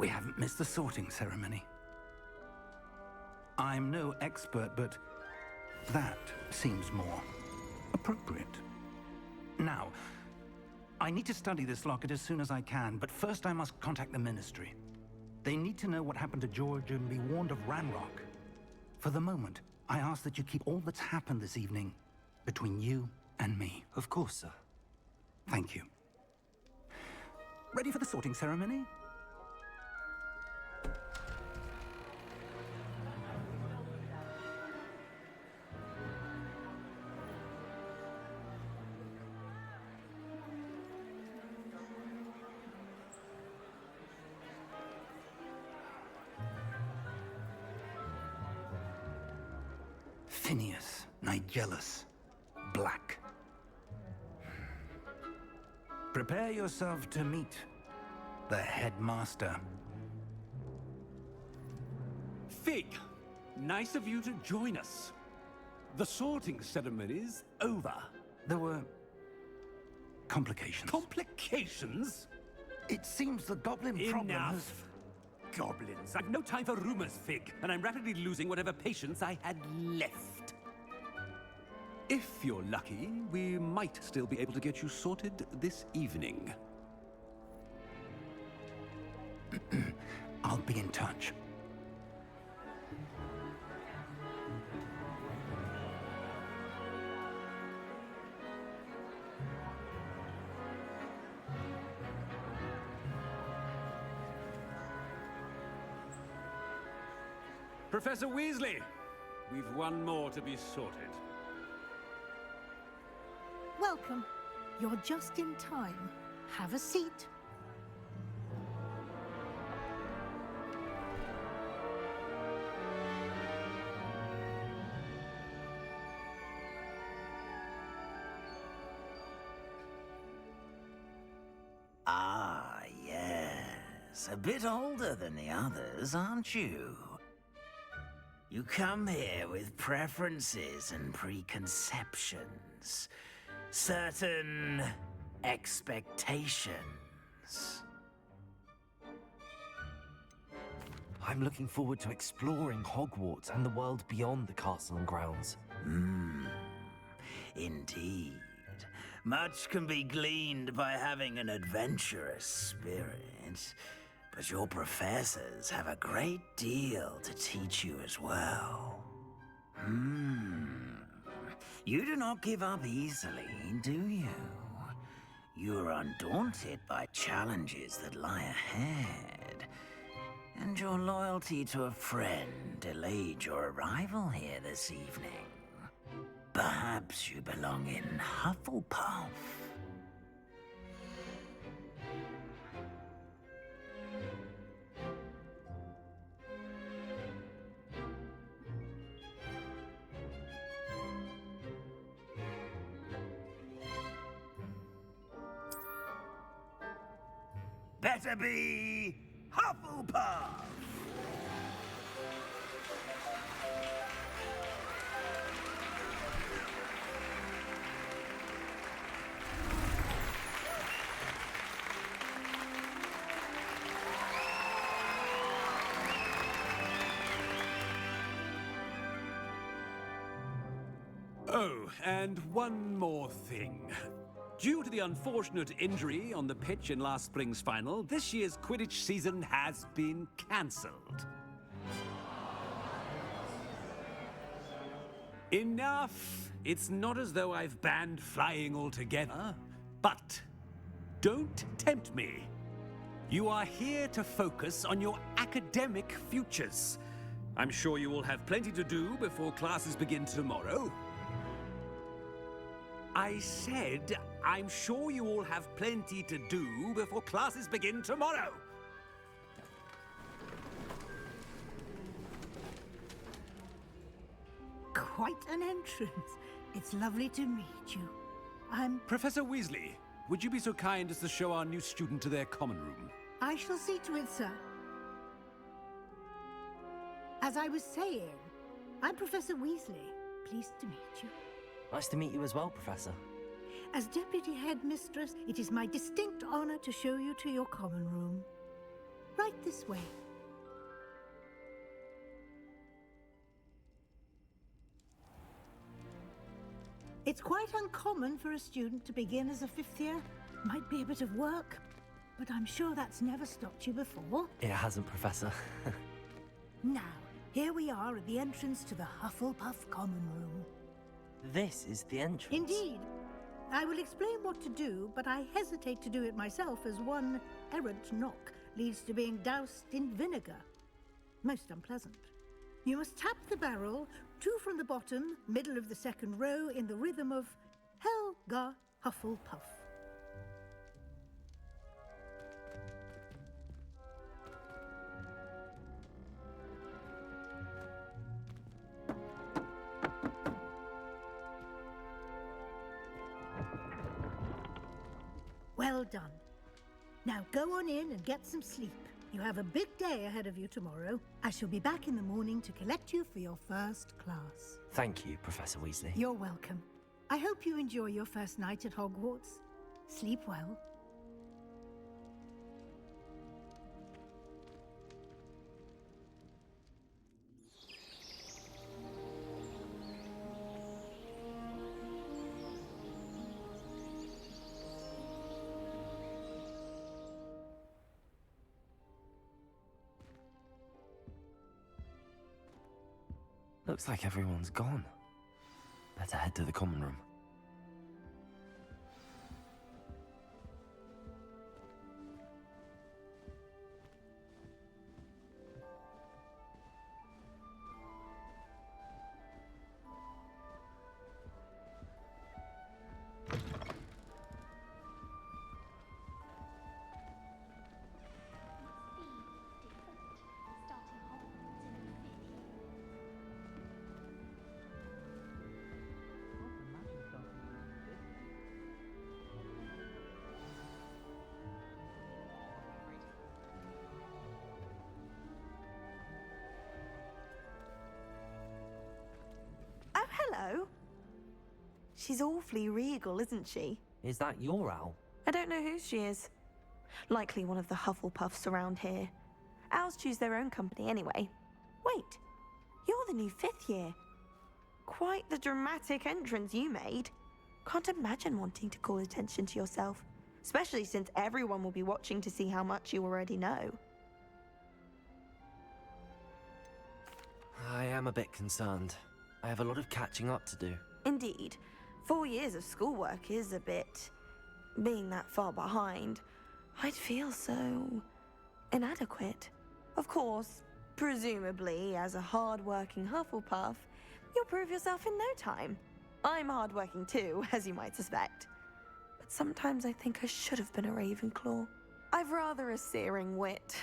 We haven't missed the sorting ceremony. I'm no expert, but that seems more appropriate. Now, I need to study this locket as soon as I can, but first I must contact the Ministry. They need to know what happened to George and be warned of Ranrock. For the moment, I ask that you keep all that's happened this evening between you and me. Of course, sir. Thank you. Ready for the sorting ceremony? Phineas, Nigellus, Black. Prepare yourself to meet the headmaster. Fig, nice of you to join us. The sorting ceremony's over. There were complications. Complications? It seems the goblin problem has... Enough! Goblins. I've no time for rumors, Fig, and I'm rapidly losing whatever patience I had left. If you're lucky, we might still be able to get you sorted this evening. I'll be in touch. Professor Weasley, we've one more to be sorted. Welcome. You're just in time. Have a seat. Ah, yes. A bit older than the others, aren't you? You come here with preferences and preconceptions. Certain expectations. I'm looking forward to exploring Hogwarts and the world beyond the castle and grounds. Indeed. Much can be gleaned by having an adventurous spirit, but your professors have a great deal to teach you as well. You do not give up easily, do you? You're undaunted by challenges that lie ahead. And your loyalty to a friend delayed your arrival here this evening. Perhaps you belong in Hufflepuff. Better be Hufflepuff! Oh, and one more thing. Due to the unfortunate injury on the pitch in last spring's final, this year's Quidditch season has been cancelled. Enough! It's not as though I've banned flying altogether, but don't tempt me. You are here to focus on your academic futures. I'm sure you will have plenty to do before classes begin tomorrow. I said, I'm sure you all have plenty to do before classes begin tomorrow. Quite an entrance. It's lovely to meet you. I'm... Professor Weasley, would you be so kind as to show our new student to their common room? I shall see to it, sir. As I was saying, I'm Professor Weasley. Pleased to meet you. Nice to meet you as well, Professor. As Deputy Headmistress, it is my distinct honor to show you to your common room. Right this way. It's quite uncommon for a student to begin as a fifth year. Might be a bit of work, but I'm sure that's never stopped you before. It hasn't, Professor. Now, here we are at the entrance to the Hufflepuff Common Room. This is the entrance. Indeed. I will explain what to do, but I hesitate to do it myself as one errant knock leads to being doused in vinegar. Most unpleasant. You must tap the barrel, 2 from the bottom, middle of the second row, in the rhythm of Helga Hufflepuff. Well done. Now go on in and get some sleep. You have a big day ahead of you tomorrow. I shall be back in the morning to collect you for your first class. Thank you, Professor Weasley. You're welcome. I hope you enjoy your first night at Hogwarts. Sleep well. Looks like everyone's gone. Better head to the common room. Oh, hello. She's awfully regal, isn't she? Is that your owl? I don't know who she is. Likely one of the Hufflepuffs around here. Owls choose their own company anyway. Wait, you're the new fifth year. Quite the dramatic entrance you made. Can't imagine wanting to call attention to yourself, especially since everyone will be watching to see how much you already know. I am a bit concerned. I have a lot of catching up to do. Indeed, 4 years of schoolwork is a bit... Being that far behind, I'd feel so... inadequate. Of course, presumably, as a hard-working Hufflepuff, you'll prove yourself in no time. I'm hard-working too, as you might suspect. But sometimes I think I should have been a Ravenclaw. I've rather a searing wit.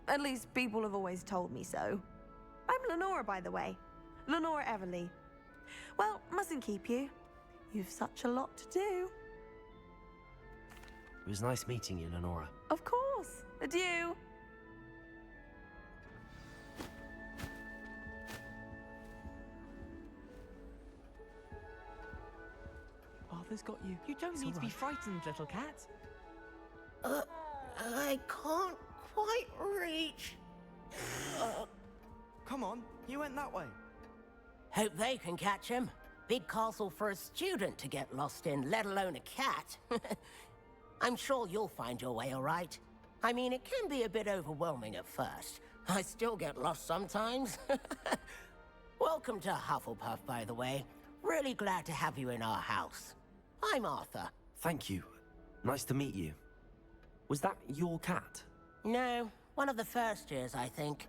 At least people have always told me so. I'm Lenora, by the way. Lenora Everly. Well, mustn't keep you. You've such a lot to do. It was nice meeting you, Lenora. Of course. Adieu. Arthur's got you. You don't need to be frightened, little cat. I can't quite reach. Come on, you went that way. Hope they can catch him. Big castle for a student to get lost in, let alone a cat. I'm sure you'll find your way all right. I mean, it can be a bit overwhelming at first. I still get lost sometimes. Welcome to Hufflepuff, by the way. Really glad to have you in our house. I'm Arthur. Thank you. Nice to meet you. Was that your cat? No, one of the first years, I think.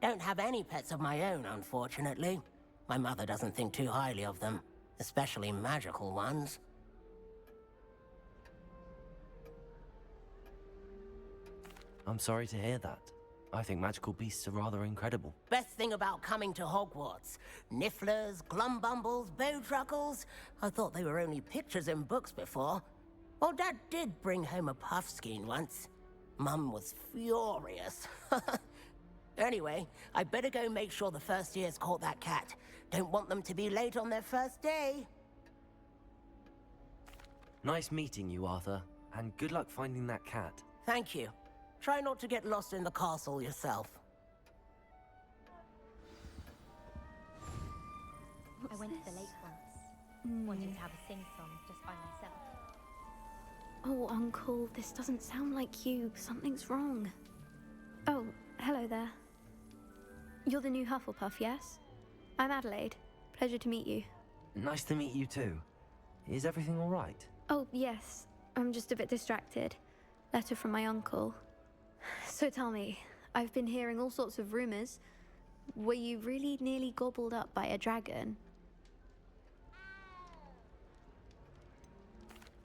Don't have any pets of my own, unfortunately. My mother doesn't think too highly of them, especially magical ones. I'm sorry to hear that. I think magical beasts are rather incredible. Best thing about coming to Hogwarts. Nifflers, glumbumbles, bowtruckles. I thought they were only pictures in books before. Well, Dad did bring home a puffskein once. Mum was furious. Anyway, I better go make sure the first years caught that cat. Don't want them to be late on their first day. Nice meeting you, Arthur. And good luck finding that cat. Thank you. Try not to get lost in the castle yourself. I went to the lake once. Wanted to have a sing-song just by myself. Oh, Uncle, this doesn't sound like you. Something's wrong. Oh, hello there. You're the new Hufflepuff, yes? I'm Adelaide. Pleasure to meet you. Nice to meet you too. Is everything all right? Oh, yes. I'm just a bit distracted. Letter from my uncle. So tell me, I've been hearing all sorts of rumors. Were you really nearly gobbled up by a dragon?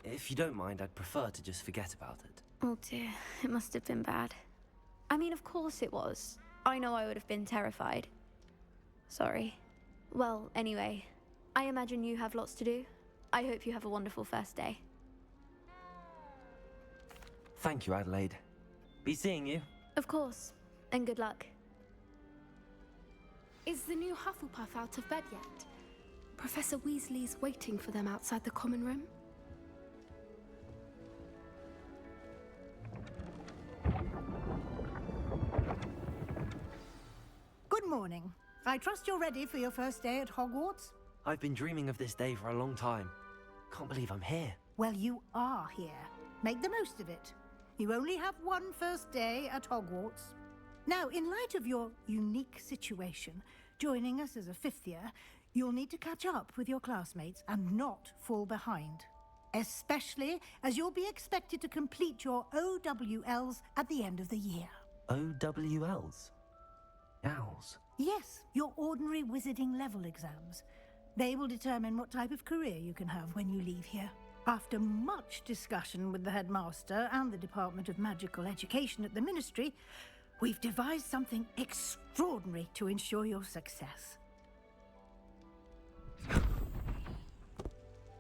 If you don't mind, I'd prefer to just forget about it. Oh dear, it must have been bad. I mean, of course it was. I know I would have been terrified. Sorry. Well, anyway, I imagine you have lots to do. I hope you have a wonderful first day. Thank you, Adelaide. Be seeing you. Of course, and good luck. Is the new Hufflepuff out of bed yet? Professor Weasley's waiting for them outside the common room. Good morning. I trust you're ready for your first day at Hogwarts? I've been dreaming of this day for a long time. Can't believe I'm here. Well, you are here. Make the most of it. You only have one first day at Hogwarts. Now, in light of your unique situation, joining us as a fifth year, you'll need to catch up with your classmates and not fall behind. Especially as you'll be expected to complete your OWLs at the end of the year. OWLs? Owls? Yes, your ordinary wizarding level exams. They will determine what type of career you can have when you leave here. After much discussion with the headmaster and the Department of Magical Education at the Ministry, we've devised something extraordinary to ensure your success.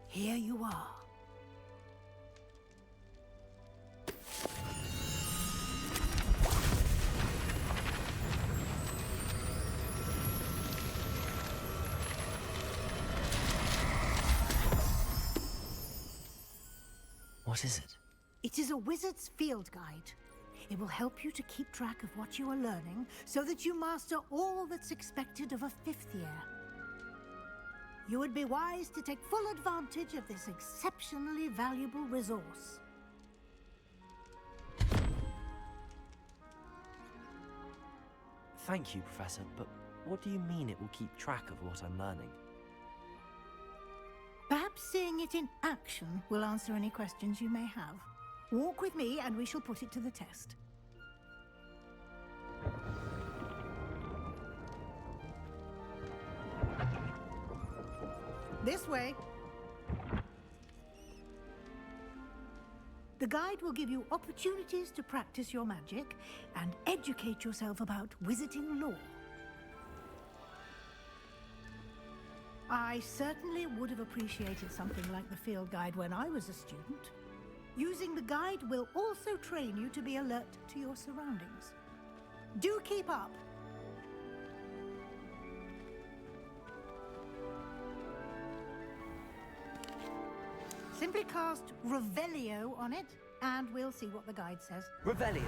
Here you are. What is it? It is a wizard's field guide. It will help you to keep track of what you are learning so that you master all that's expected of a fifth year. You would be wise to take full advantage of this exceptionally valuable resource. Thank you, Professor, but what do you mean it will keep track of what I'm learning? Perhaps seeing it in action will answer any questions you may have. Walk with me and we shall put it to the test. This way. The guide will give you opportunities to practice your magic and educate yourself about wizarding lore. I certainly would have appreciated something like the field guide when I was a student. Using the guide will also train you to be alert to your surroundings. Do keep up. Simply cast Revelio on it, and we'll see what the guide says. Revelio.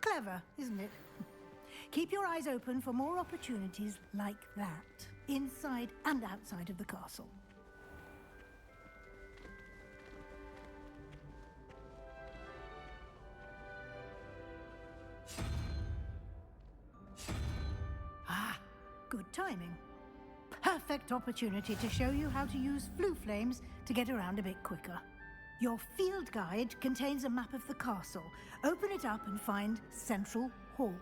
Clever, isn't it? Keep your eyes open for more opportunities like that, inside and outside of the castle. Ah, good timing. Perfect opportunity to show you how to use flue flames to get around a bit quicker. Your field guide contains a map of the castle. Open it up and find Central Hall.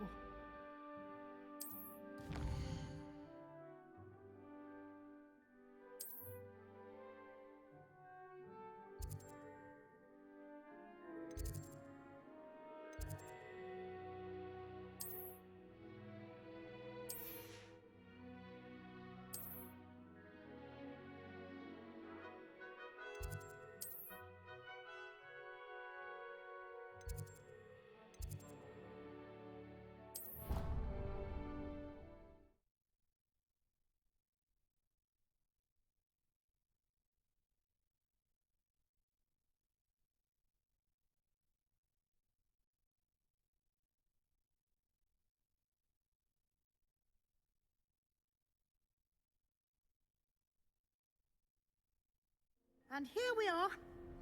And here we are.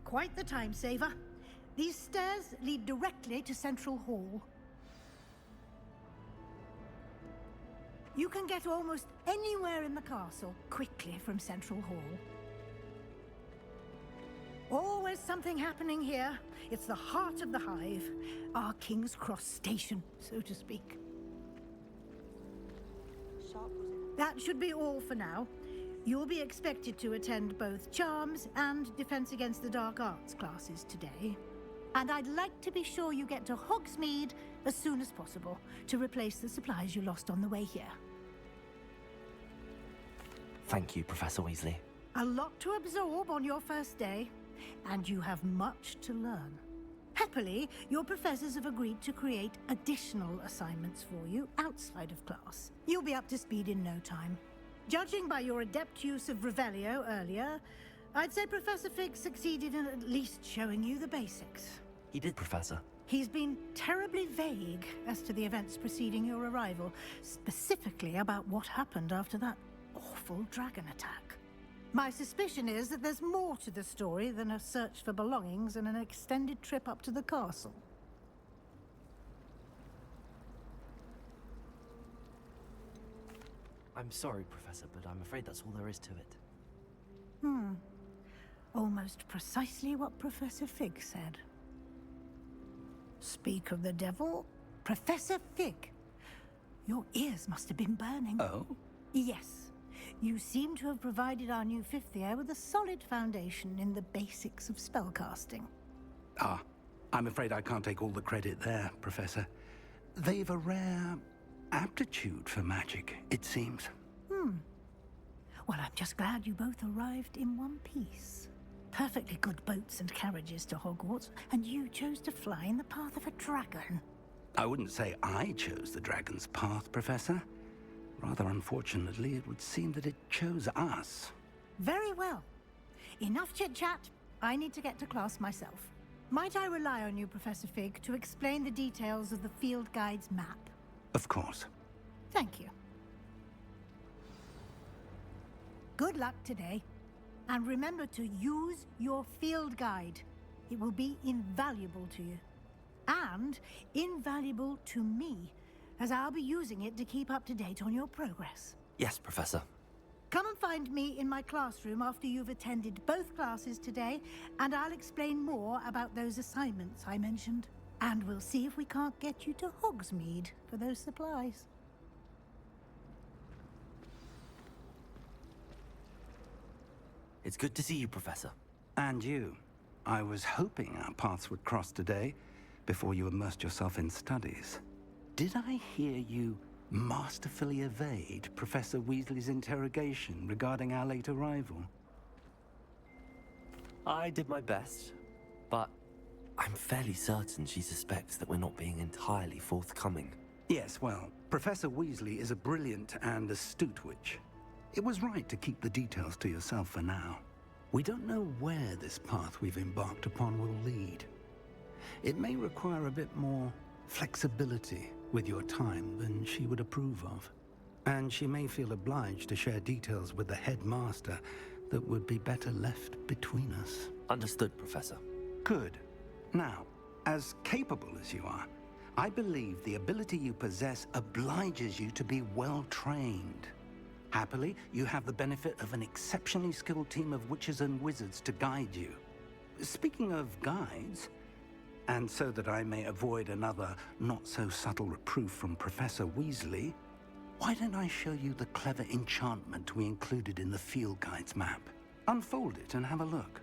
Quite the time saver. These stairs lead directly to Central Hall. You can get almost anywhere in the castle quickly from Central Hall. Always something happening here. It's the heart of the hive. Our King's Cross station, so to speak. That should be all for now. You'll be expected to attend both Charms and Defense Against the Dark Arts classes today. And I'd like to be sure you get to Hogsmeade as soon as possible to replace the supplies you lost on the way here. Thank you, Professor Weasley. A lot to absorb on your first day, and you have much to learn. Happily, your professors have agreed to create additional assignments for you outside of class. You'll be up to speed in no time. Judging by your adept use of Revelio earlier, I'd say Professor Fig succeeded in at least showing you the basics. He did, Professor. He's been terribly vague as to the events preceding your arrival, specifically about what happened after that awful dragon attack. My suspicion is that there's more to the story than a search for belongings and an extended trip up to the castle. I'm sorry, Professor, but I'm afraid that's all there is to it. Almost precisely what Professor Fig said. Speak of the devil, Professor Fig. Your ears must have been burning. Oh? Yes. You seem to have provided our new fifth year with a solid foundation in the basics of spellcasting. Ah, I'm afraid I can't take all the credit there, Professor. They've a rare aptitude for magic, it seems. Well, I'm just glad you both arrived in one piece. Perfectly good boats and carriages to Hogwarts, and you chose to fly in the path of a dragon. I wouldn't say I chose the dragon's path, Professor. Rather unfortunately, it would seem that it chose us. Very well. Enough chit-chat. I need to get to class myself. Might I rely on you, Professor Fig, to explain the details of the field guide's map? Of course. Thank you. Good luck today. And remember to use your field guide. It will be invaluable to you. And invaluable to me, as I'll be using it to keep up to date on your progress. Yes, Professor. Come and find me in my classroom after you've attended both classes today, and I'll explain more about those assignments I mentioned. And we'll see if we can't get you to Hogsmeade for those supplies. It's good to see you, Professor. And you. I was hoping our paths would cross today, before you immersed yourself in studies. Did I hear you masterfully evade Professor Weasley's interrogation regarding our late arrival? I did my best, but I'm fairly certain she suspects that we're not being entirely forthcoming. Yes, well, Professor Weasley is a brilliant and astute witch. It was right to keep the details to yourself for now. We don't know where this path we've embarked upon will lead. It may require a bit more flexibility with your time than she would approve of. And she may feel obliged to share details with the headmaster that would be better left between us. Understood, Professor. Good. Now, as capable as you are, I believe the ability you possess obliges you to be well trained. Happily, you have the benefit of an exceptionally skilled team of witches and wizards to guide you. Speaking of guides, and so that I may avoid another not-so-subtle reproof from Professor Weasley, why don't I show you the clever enchantment we included in the field guide's map? Unfold it and have a look.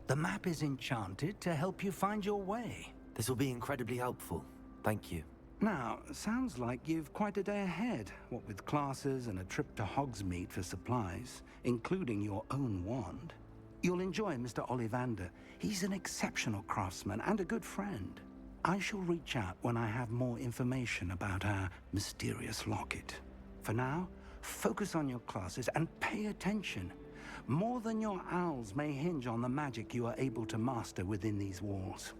The map is enchanted to help you find your way. This will be incredibly helpful. Thank you. Now, sounds like you've quite a day ahead, what with classes and a trip to Hogsmeade for supplies, including your own wand. You'll enjoy Mr. Ollivander. He's an exceptional craftsman and a good friend. I shall reach out when I have more information about our mysterious locket. For now, focus on your classes and pay attention. More than your owls may hinge on the magic you are able to master within these walls.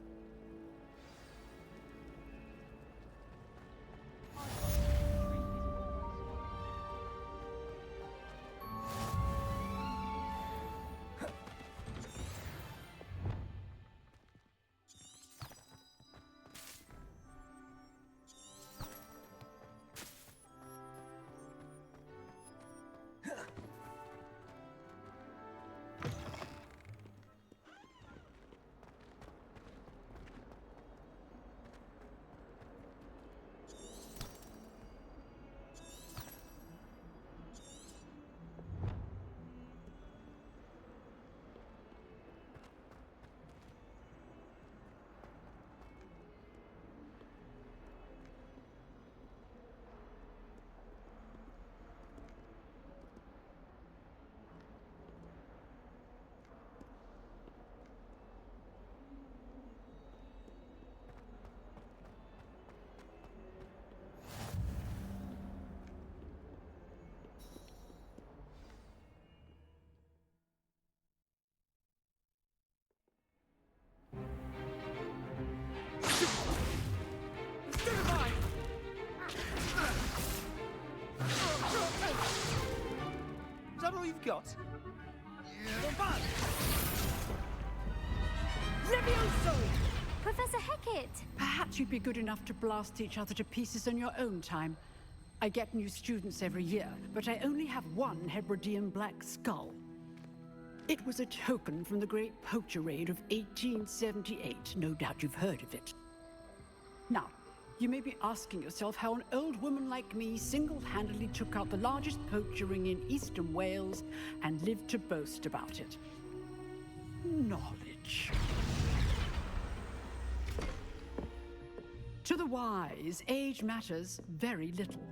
Is that all you've got? Levioso! Professor Hecat! Perhaps you'd be good enough to blast each other to pieces on your own time. I get new students every year, but I only have one Hebridean black skull. It was a token from the Great Poacher Raid of 1878. No doubt you've heard of it. Now, you may be asking yourself how an old woman like me single-handedly took out the largest poacher ring in eastern Wales and lived to boast about it. Knowledge. To the wise, age matters very little.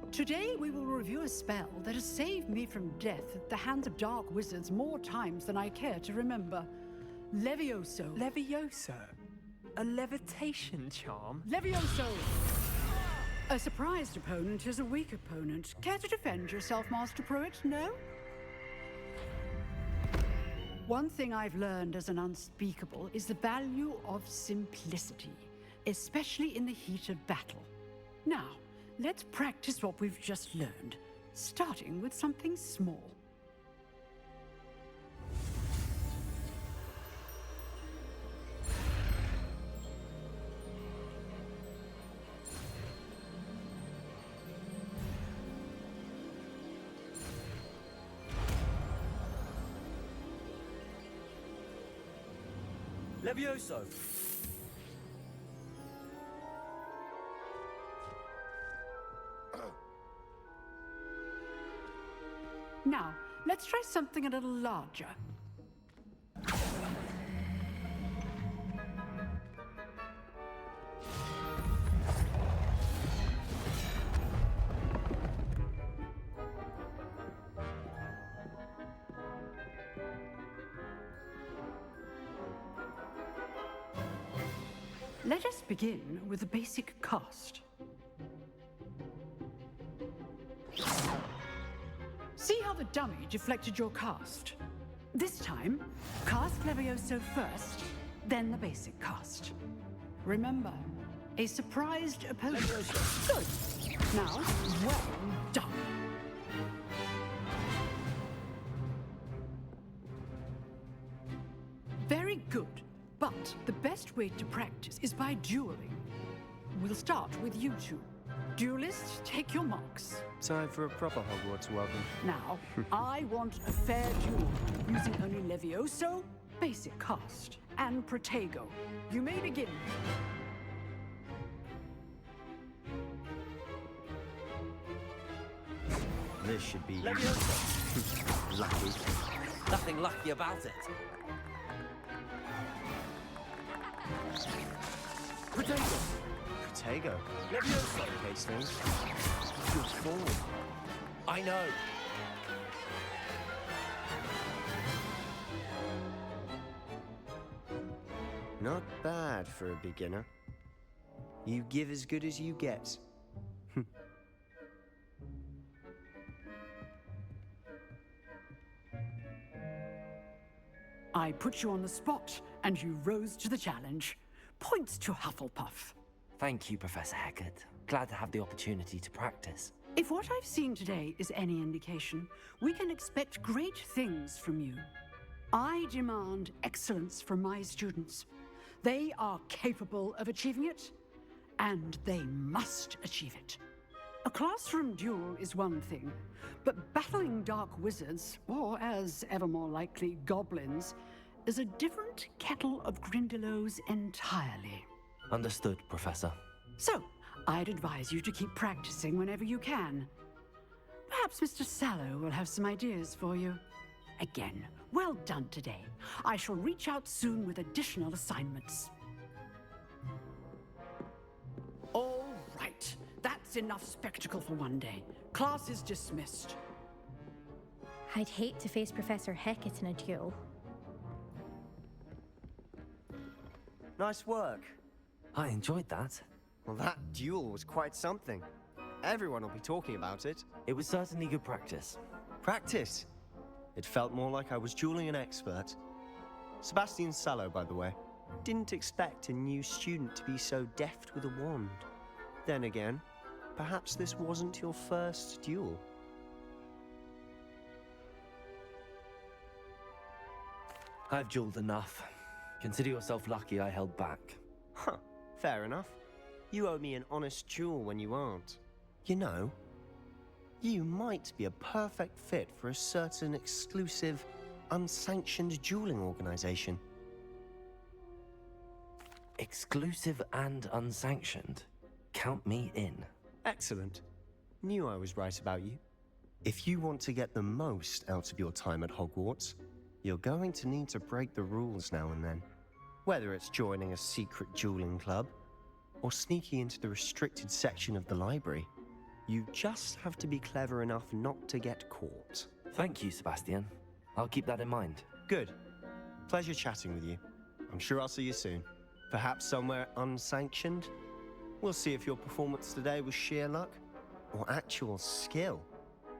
Today we will review a spell that has saved me from death at the hands of dark wizards more times than I care to remember. Levioso. Levioso? A levitation charm? Levioso! A surprised opponent is a weak opponent. Care to defend yourself, Master Pruitt? No? One thing I've learned as an unspeakable is the value of simplicity, especially in the heat of battle. Now, let's practice what we've just learned, starting with something small. Levioso! Now, let's try something a little larger. Let us begin with the basic cast. See how the dummy deflected your cast? This time, cast Levioso first, then the basic cast. Remember, a surprised opponent. Good. Now, well done. Very good. But the best way to practice is by dueling. We'll start with you two. Duelists, take your marks. Time for a proper Hogwarts welcome. Now, I want a fair duel, using only Levioso, basic cast, and Protego. You may begin. This should be Lucky. Nothing lucky about it. Protego! Protego. Levioso, Hastings. Good forward. I know. Not bad for a beginner. You give as good as you get. I put you on the spot, and you rose to the challenge. Points to Hufflepuff. Thank you, Professor Hecat. Glad to have the opportunity to practice. If what I've seen today is any indication, we can expect great things from you. I demand excellence from my students. They are capable of achieving it, and they must achieve it. A classroom duel is one thing, but battling dark wizards, or as ever more likely, goblins, is a different kettle of Grindylows entirely. Understood, Professor. So, I'd advise you to keep practicing whenever you can. Perhaps Mr. Sallow will have some ideas for you. Again, well done today. I shall reach out soon with additional assignments. All right. That's enough spectacle for one day. Class is dismissed. I'd hate to face Professor Hecat in a duel. Nice work. I enjoyed that. Well, that duel was quite something. Everyone will be talking about it. It was certainly good practice. Practice? It felt more like I was dueling an expert. Sebastian Sallow, by the way. Didn't expect a new student to be so deft with a wand. Then again, perhaps this wasn't your first duel. I've dueled enough. Consider yourself lucky I held back. Huh, fair enough. You owe me an honest duel when you aren't. You know, you might be a perfect fit for a certain exclusive, unsanctioned dueling organization. Exclusive and unsanctioned? Count me in. Excellent. Knew I was right about you. If you want to get the most out of your time at Hogwarts, you're going to need to break the rules now and then. Whether it's joining a secret dueling club, or sneaking into the restricted section of the library, you just have to be clever enough not to get caught. Thank you, Sebastian. I'll keep that in mind. Good. Pleasure chatting with you. I'm sure I'll see you soon. Perhaps somewhere unsanctioned? We'll see if your performance today was sheer luck or actual skill.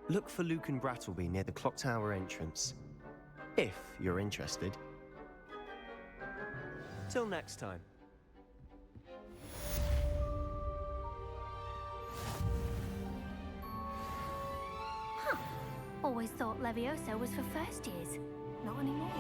Look for Luke and Brattleby near the clock tower entrance, if you're interested. Till next time. Always thought Levioso was for first years. Not anymore.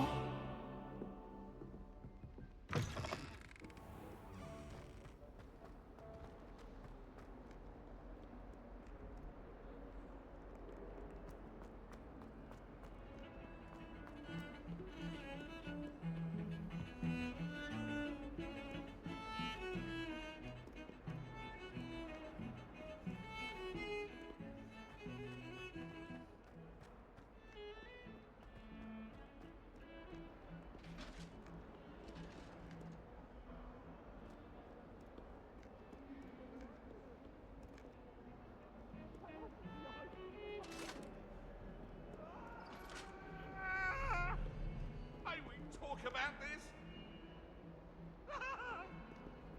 About this?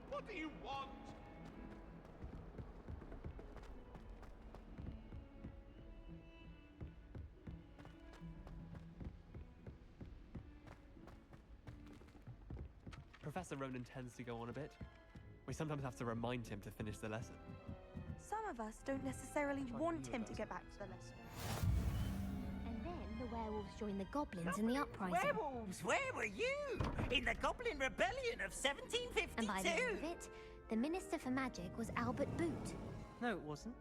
What do you want? Professor Ronan tends to go on a bit. We sometimes have to remind him to finish the lesson. Some of us don't necessarily want him to get back to the lesson. The werewolves joined the goblins in the uprising. Werewolves? Where were you? In the Goblin Rebellion of 1752? And by the end of it, the Minister for Magic was Albert Boot. No, it wasn't.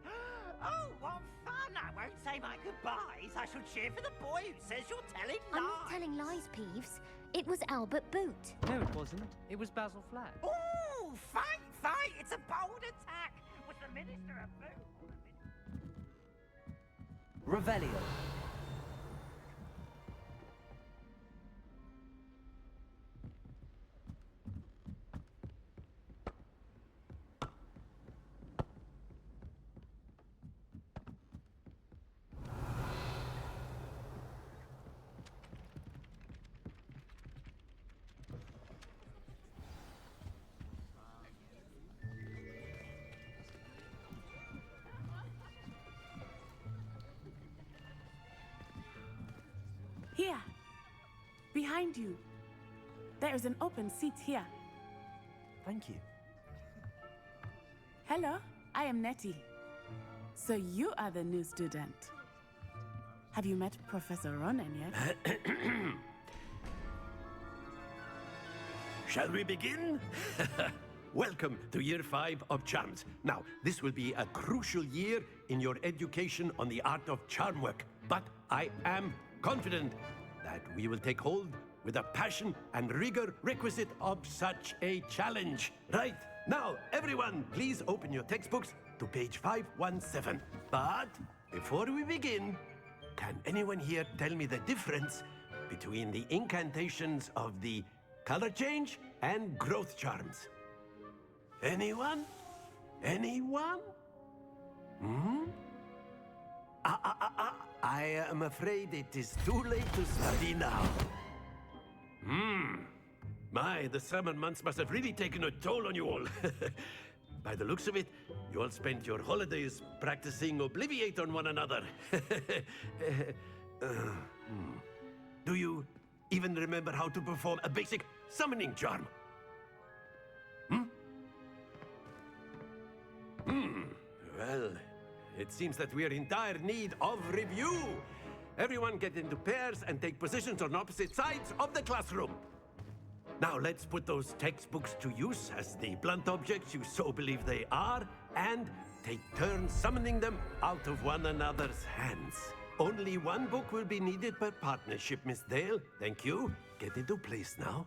Oh, what fun! I won't say my goodbyes. I shall cheer for the boy who says you're telling lies. I'm not telling lies, Peeves. It was Albert Boot. No, it wasn't. It was Basil Flack. Oh, fight, fight! It's a bold attack. Was the Minister a Boot? Revelio. behind you. There is an open seat here. Thank you. Hello, I am Nettie. So you are the new student. Have you met Professor Ronan yet? Shall we begin? Welcome to Year 5 of Charms. Now, this will be a crucial year in your education on the art of charm work. But I am confident that we will take hold with the passion and rigor requisite of such a challenge. Right, now, everyone, please open your textbooks to page 517. But before we begin, can anyone here tell me the difference between the incantations of the color change and growth charms? Anyone? Anyone? Hmm? I am afraid it is too late to study now. My, the summer months must have really taken a toll on you all. By the looks of it, you all spent your holidays practicing Obliviate on one another. Do you even remember how to perform a basic summoning charm? Well, it seems that we are in dire need of review. Everyone get into pairs and take positions on opposite sides of the classroom. Now let's put those textbooks to use as the blunt objects you so believe they are, and take turns summoning them out of one another's hands. Only one book will be needed per partnership, Miss Dale. Thank you. Get into place now.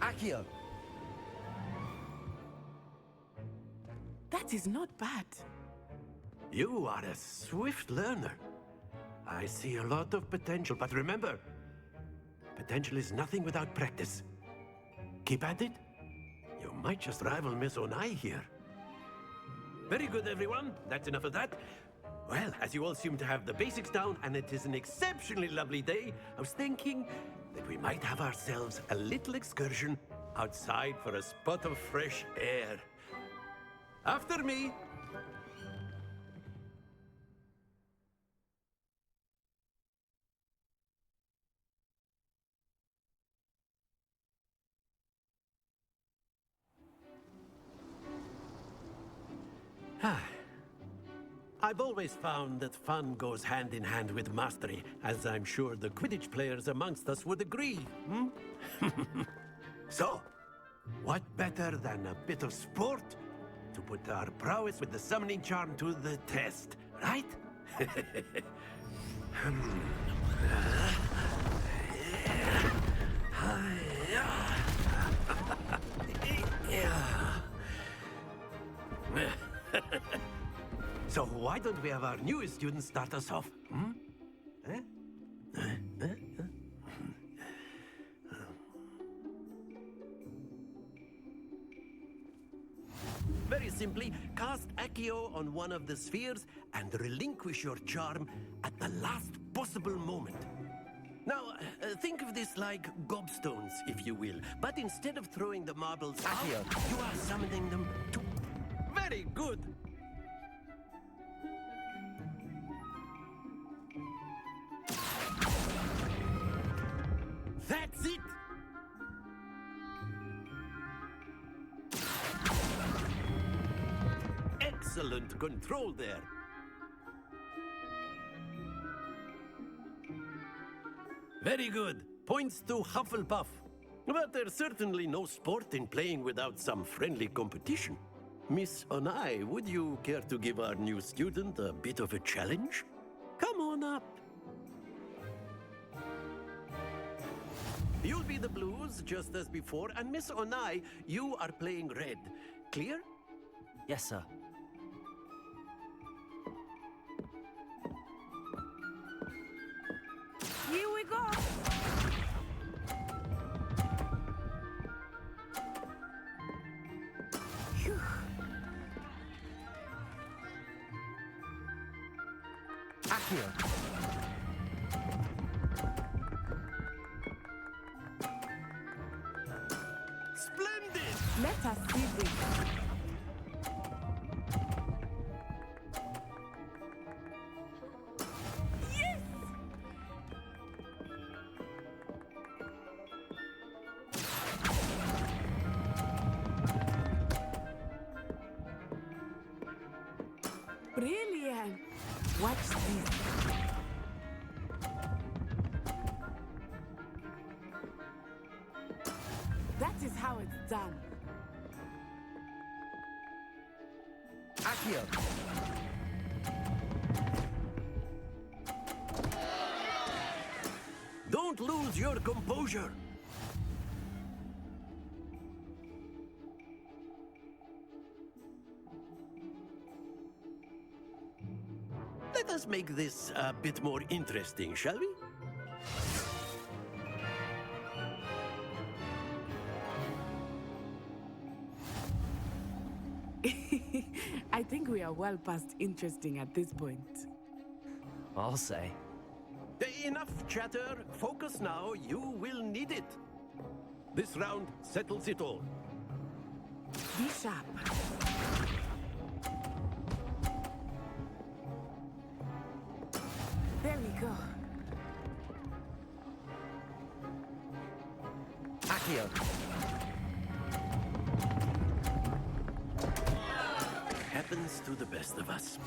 Accio! That is not bad. You are a swift learner. I see a lot of potential, but remember, potential is nothing without practice. Keep at it. You might just rival Miss Onai here. Very good, everyone. That's enough of that. Well, as you all seem to have the basics down, and it is an exceptionally lovely day, I was thinking that we might have ourselves a little excursion outside for a spot of fresh air. After me. I've always found that fun goes hand in hand with mastery, as I'm sure the Quidditch players amongst us would agree. So, what better than a bit of sport to put our prowess with the summoning charm to the test, right? So why don't we have our newest student start us off? Very simply, cast Accio on one of the spheres and relinquish your charm at the last possible moment. Now, think of this like gobstones, if you will. But instead of throwing the marbles Accio. out, you are summoning them to... Very good! That's it! Excellent control there. Very good. Points to Hufflepuff. But there's certainly no sport in playing without some friendly competition. Miss Onai, would you care to give our new student a bit of a challenge? Come on up. You'll be the blues, just as before, and Miss Onai, you are playing red. Clear? Yes, sir. Here we go. Phew. Accio. Splendid! Let us see this. Yes! Brilliant! Watch this. That is how it's done. Accio. Don't lose your composure. Let us make this a bit more interesting, shall we? I think we are well past interesting at this point. I'll say. Enough chatter. Focus now. You will need it. This round settles it all. Be sharp. There we go. Accio. Happens to the best of us.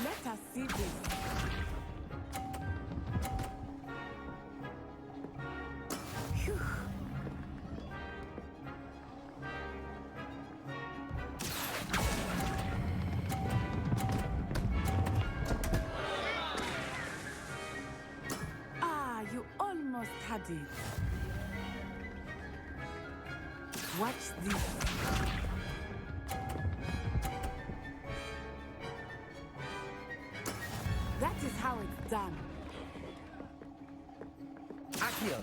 Let us see this. Phew. Ah, you almost had it. Watch this. That is how it's done. Accio.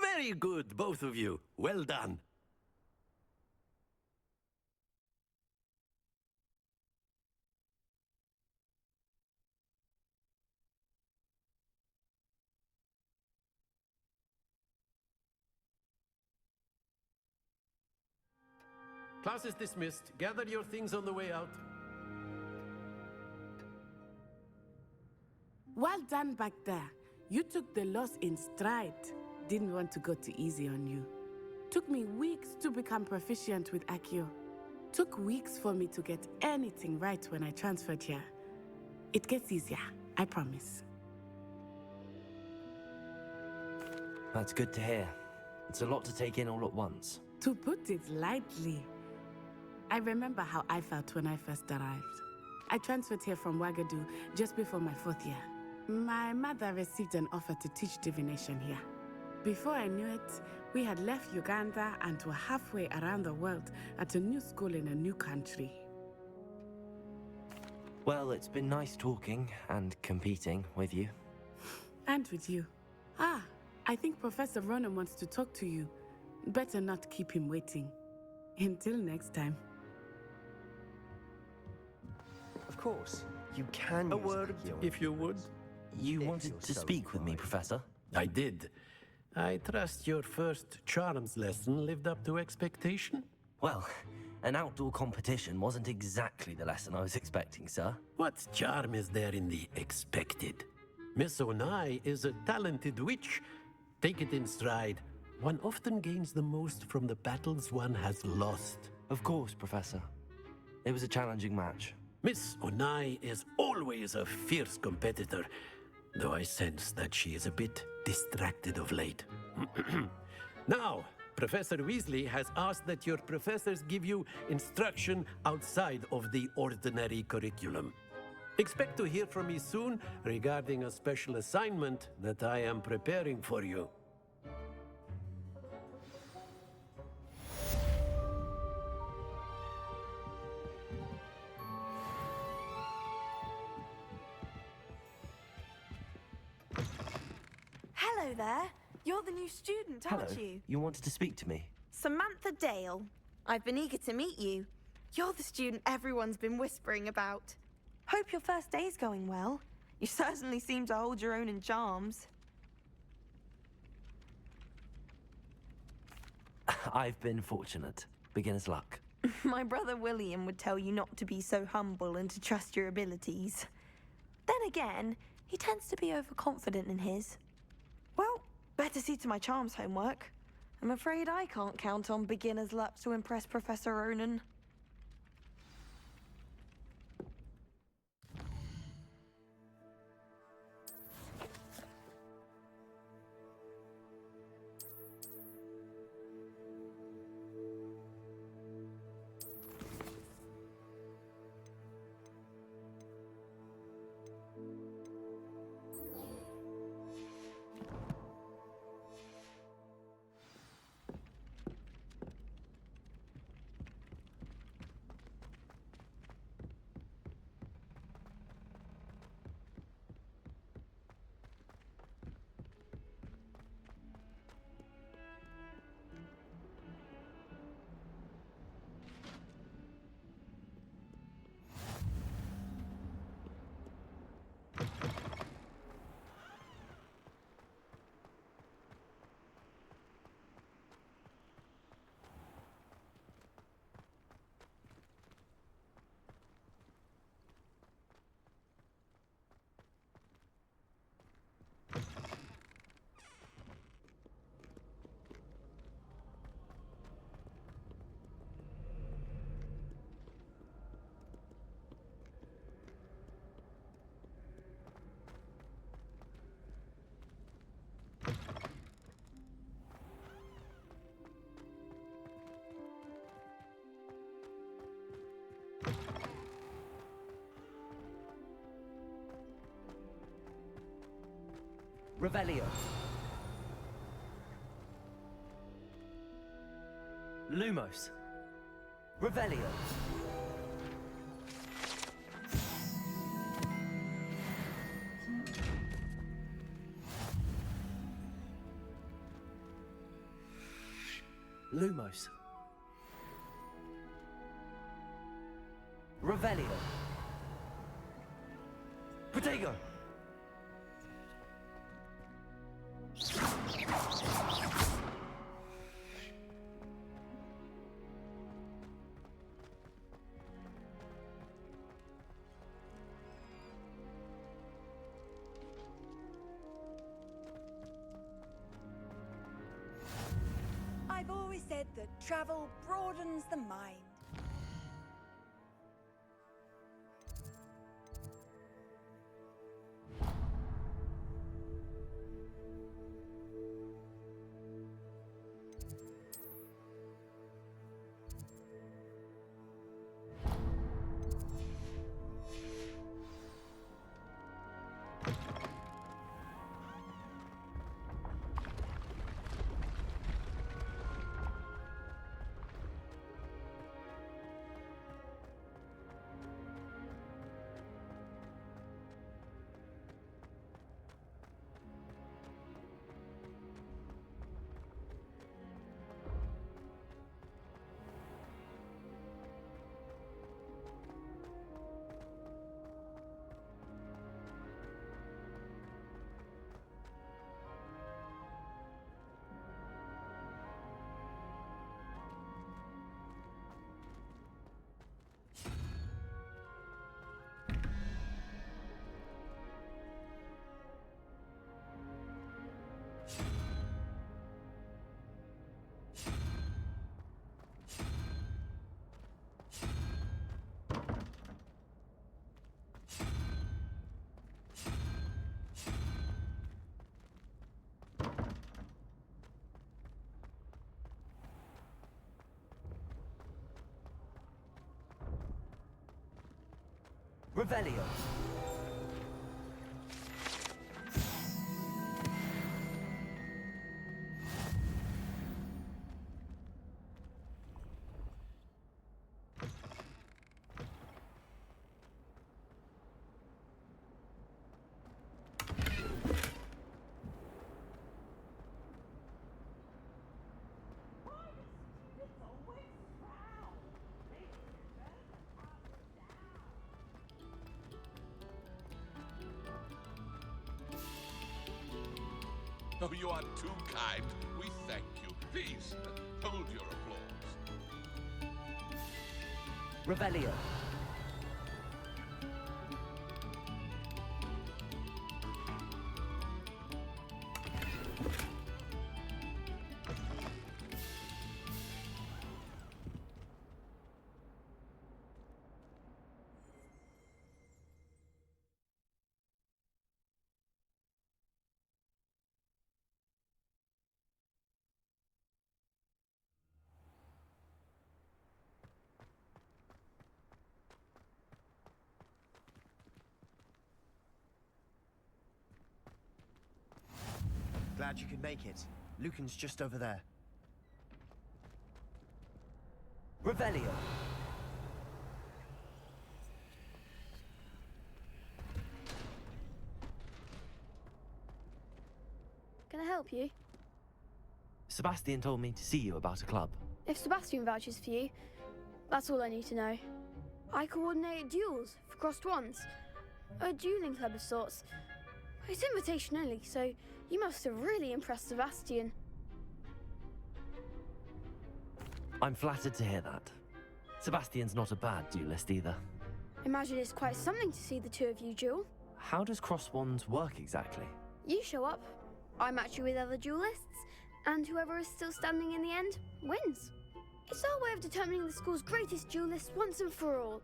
Very good, both of you. Well done. Class is dismissed. Gather your things on the way out. Well done back there. You took the loss in stride. Didn't want to go too easy on you. Took me weeks to become proficient with Accio. Took weeks for me to get anything right when I transferred here. It gets easier, I promise. That's good to hear. It's a lot to take in all at once. To put it lightly, I remember how I felt when I first arrived. I transferred here from Wagadu just before my 4th year. My mother received an offer to teach divination here. Before I knew it, we had left Uganda and were halfway around the world at a new school in a new country. Well, it's been nice talking and competing with you. And with you. Ah, I think Professor Ronan wants to talk to you. Better not keep him waiting. Until next time. Of course, you can A use word, Accio. if you would. You If wanted you're to so speak with me, inclined. Professor? I did. I trust your first charms lesson lived up to expectation? Well, an outdoor competition wasn't exactly the lesson I was expecting, sir. What charm is there in the expected? Miss Onai is a talented witch. Take it in stride. One often gains the most from the battles one has lost. Of course, Professor. It was a challenging match. Miss Onai is always a fierce competitor, though I sense that she is a bit distracted of late. Now, Professor Weasley has asked that your professors give you instruction outside of the ordinary curriculum. Expect to hear from me soon regarding a special assignment that I am preparing for you. Hello there. You're the new student, Hello. aren't you? You wanted to speak to me? Samantha Dale. I've been eager to meet you. You're the student everyone's been whispering about. Hope your first day's going well. You certainly seem to hold your own in charms. I've been fortunate. Beginner's luck. My brother William would tell you not to be so humble and to trust your abilities. Then again, he tends to be overconfident in his. Well, better see to my charms homework. I'm afraid I can't count on beginner's luck to impress Professor Ronan. Revelio. Lumos. Revelio. Lumos. Revelio. Protego. I've always said that travel broadens the mind. Revelio. Oh, you are too kind. We thank you. Please, hold your applause. Revelio. Glad you could make it. Lucan's just over there. Revelio. Can I help you? Sebastian told me to see you about a club. If Sebastian vouches for you, that's all I need to know. I coordinate duels for crossed wands. A dueling club of sorts. It's invitation only, so you must have really impressed Sebastian. I'm flattered to hear that. Sebastian's not a bad duelist either. Imagine it's quite something to see the two of you duel. How does cross wands work exactly? You show up, I match you with other duelists, and whoever is still standing in the end wins. It's our way of determining the school's greatest duelist once and for all.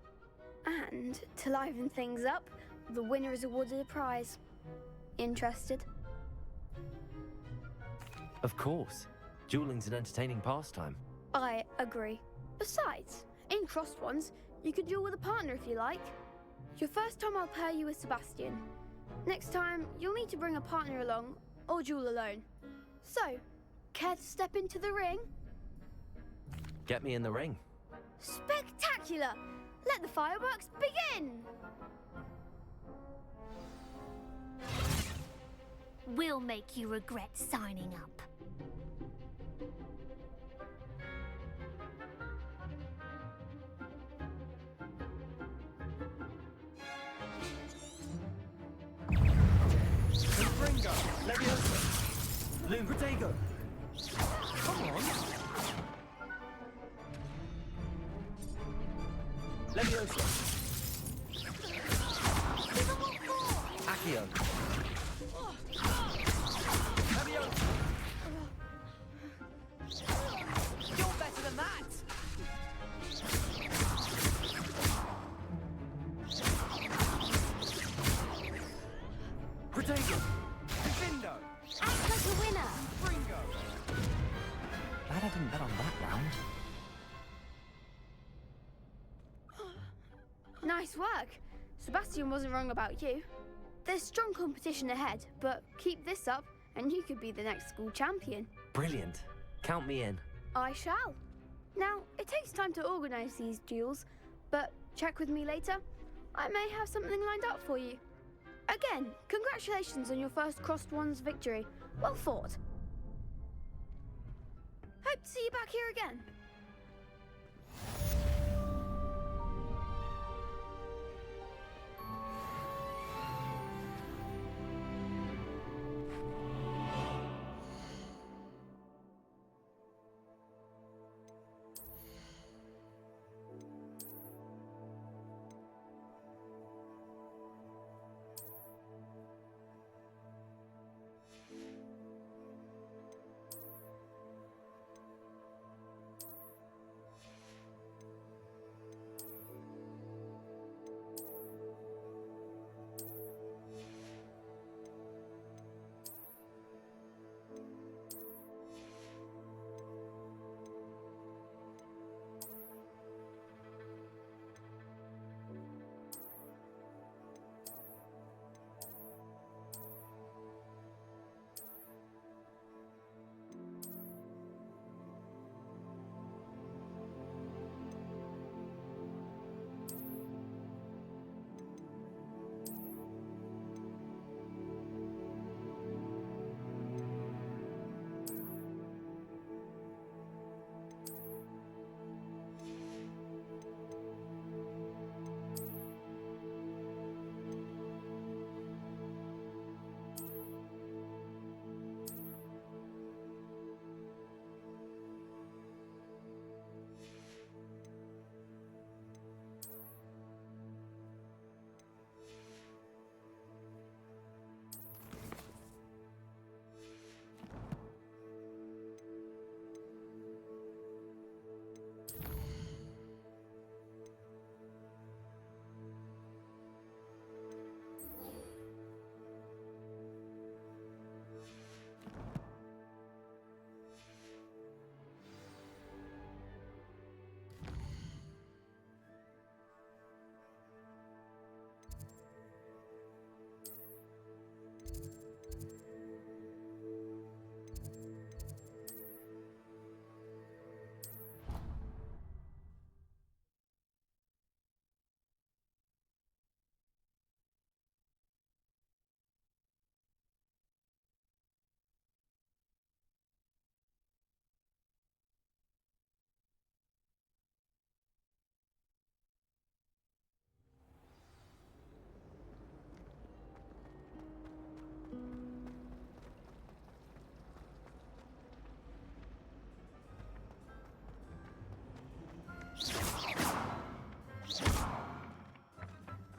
And to liven things up, the winner is awarded a prize. Interested? Of course. Dueling's an entertaining pastime. I agree. Besides, in crossed ones, you could duel with a partner if you like. Your first time I'll pair you with Sebastian. Next time, you'll need to bring a partner along, or duel alone. So, care to step into the ring? Get me in the ring. Spectacular! Let the fireworks begin! We'll make you regret signing up. Confringo! Leviosa! Loom Protego! Come on! Leviosa! Accio! Leviosa! You're better than that! Protego! Defendo! Act like a winner! Fringo! Glad I didn't bet on that round. Nice work. Sebastian wasn't wrong about you. There's strong competition ahead, but keep this up and you could be the next school champion. Brilliant. Count me in. I shall. Now, it takes time to organise these duels, but check with me later. I may have something lined up for you. Again, congratulations on your first crossed wands victory. Well fought. Hope to see you back here again.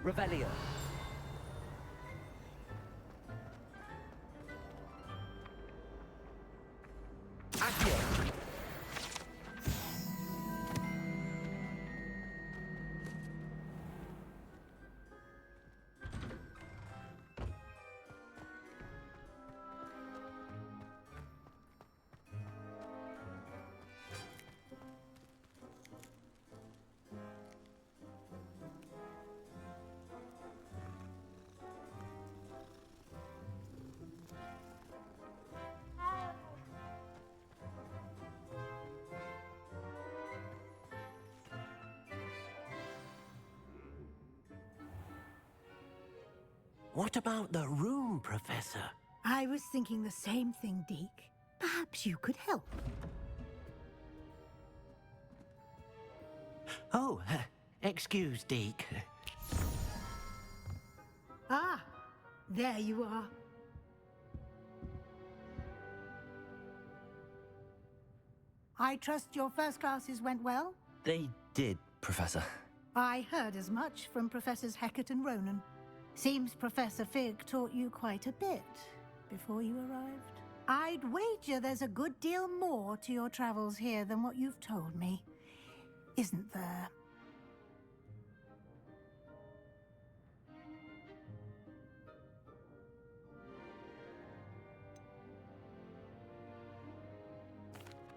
Revelio. Accio. What about the room, Professor? I was thinking the same thing, Deke. Perhaps you could help. Oh, excuse, Deke. Ah, there you are. I trust your first classes went well? They did, Professor. I heard as much from Professors Hecat and Ronan. Seems Professor Fig taught you quite a bit before you arrived. I'd wager there's a good deal more to your travels here than what you've told me. Isn't there?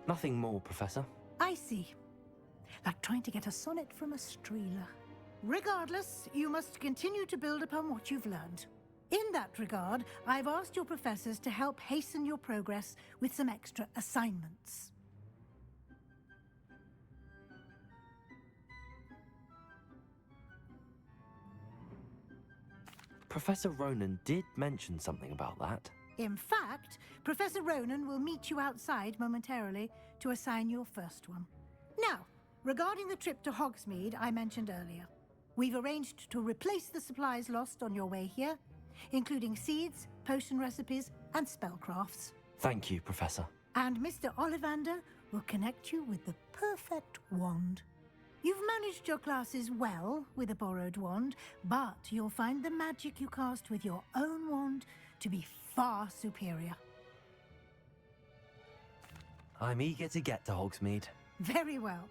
Nothing more, Professor. I see. Like trying to get a sonnet from a streeler. Regardless, you must continue to build upon what you've learned. In that regard, I've asked your professors to help hasten your progress with some extra assignments. Professor Ronan did mention something about that. In fact, Professor Ronan will meet you outside momentarily to assign your first one. Now, regarding the trip to Hogsmeade I mentioned earlier, we've arranged to replace the supplies lost on your way here, including seeds, potion recipes, and spellcrafts. Thank you, Professor. And Mr. Ollivander will connect you with the perfect wand. You've managed your classes well with a borrowed wand, but you'll find the magic you cast with your own wand to be far superior. I'm eager to get to Hogsmeade. Very well.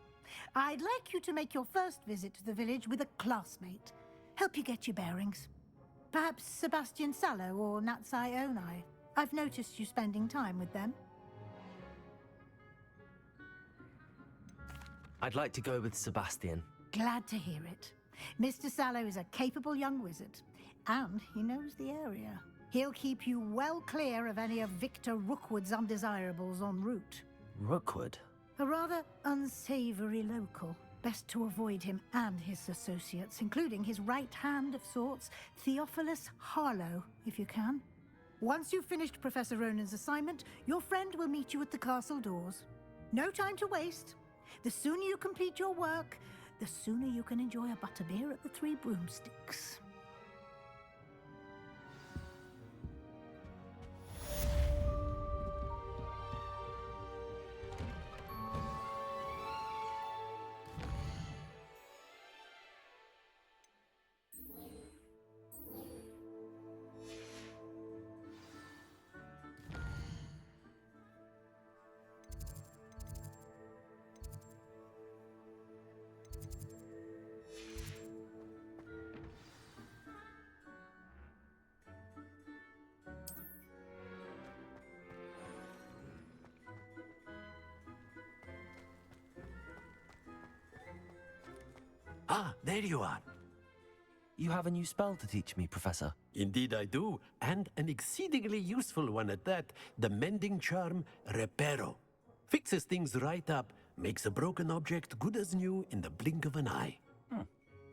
I'd like you to make your first visit to the village with a classmate. Help you get your bearings. Perhaps Sebastian Sallow or Natsai Onai. I've noticed you spending time with them. I'd like to go with Sebastian. Glad to hear it. Mr. Sallow is a capable young wizard, and he knows the area. He'll keep you well clear of any of Victor Rookwood's undesirables en route. Rookwood? A rather unsavory local. Best to avoid him and his associates, including his right hand of sorts, Theophilus Harlow, if you can. Once you've finished Professor Ronan's assignment, your friend will meet you at the castle doors. No time to waste. The sooner you complete your work, the sooner you can enjoy a butterbeer at the Three Broomsticks. Ah, there you are. You have a new spell to teach me, Professor. Indeed I do, and an exceedingly useful one at that. The mending charm, Reparo. Fixes things right up, makes a broken object good as new in the blink of an eye.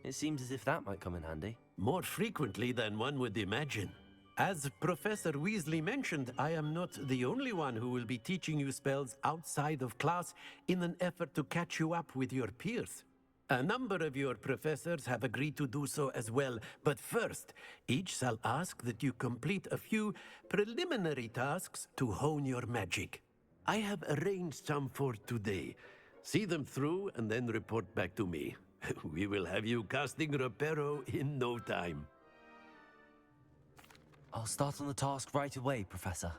It seems as if that might come in handy. More frequently than one would imagine. As Professor Weasley mentioned, I am not the only one who will be teaching you spells outside of class in an effort to catch you up with your peers. A number of your professors have agreed to do so as well, but first, each shall ask that you complete a few preliminary tasks to hone your magic. I have arranged some for today. See them through and then report back to me. We will have you casting Reparo in no time. I'll start on the task right away, Professor.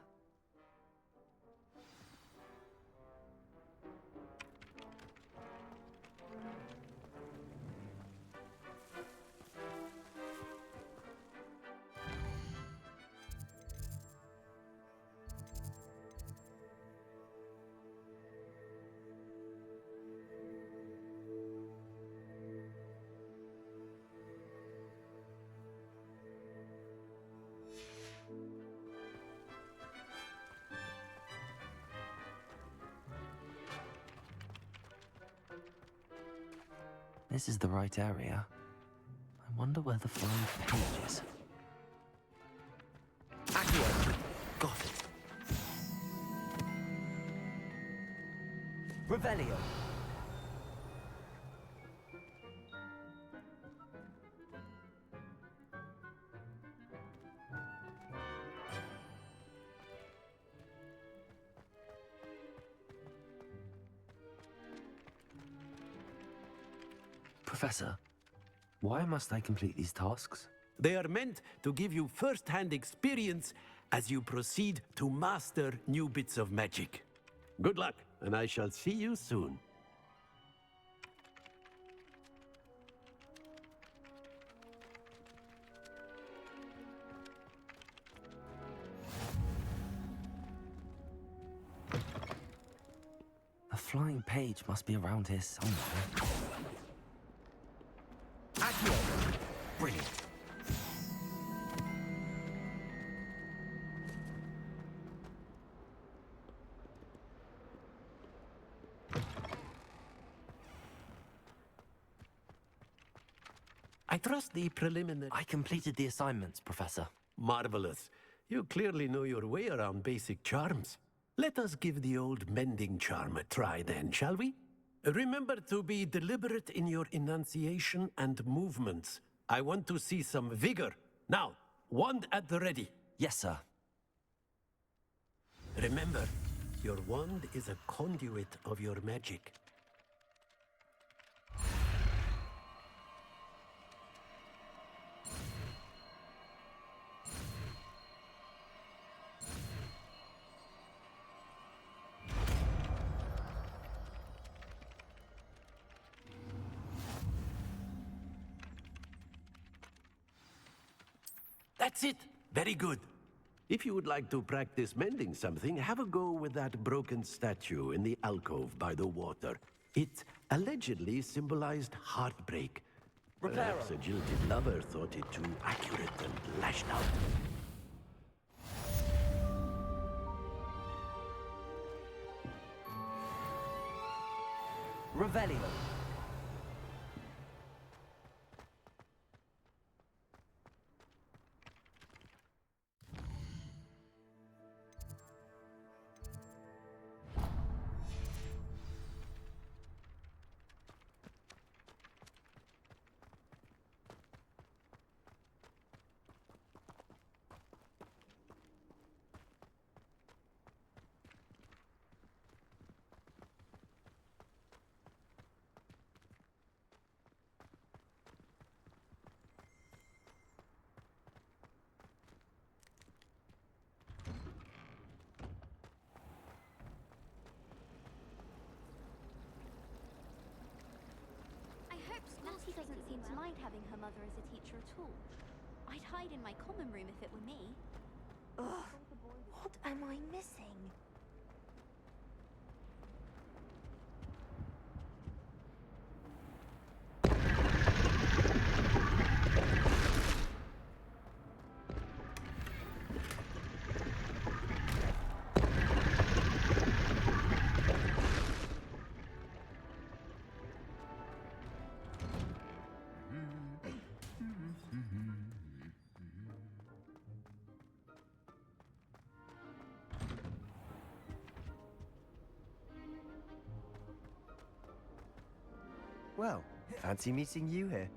This is the right area. I wonder where the flying page is. Accio! Got it. Revelio! Professor, why must I complete these tasks? They are meant to give you first-hand experience as you proceed to master new bits of magic. Good luck, and I shall see you soon. The flying page must be around here somewhere. Accio! Brilliant. I trust the preliminary... I completed the assignments, Professor. Marvelous. You clearly know your way around basic charms. Let us give the old mending charm a try then, shall we? Remember to be deliberate in your enunciation and movements. I want to see some vigor. Now, wand at the ready. Yes, sir. Remember, your wand is a conduit of your magic. That's it! Very good. If you would like to practice mending something, have a go with that broken statue in the alcove by the water. It allegedly symbolized heartbreak. Perhaps a jilted lover thought it too accurate and lashed out. Revelio. Natty doesn't seem to mind having her mother as a teacher at all. I'd hide in my common room if it were me. Ugh, what am I missing? Well, fancy meeting you here.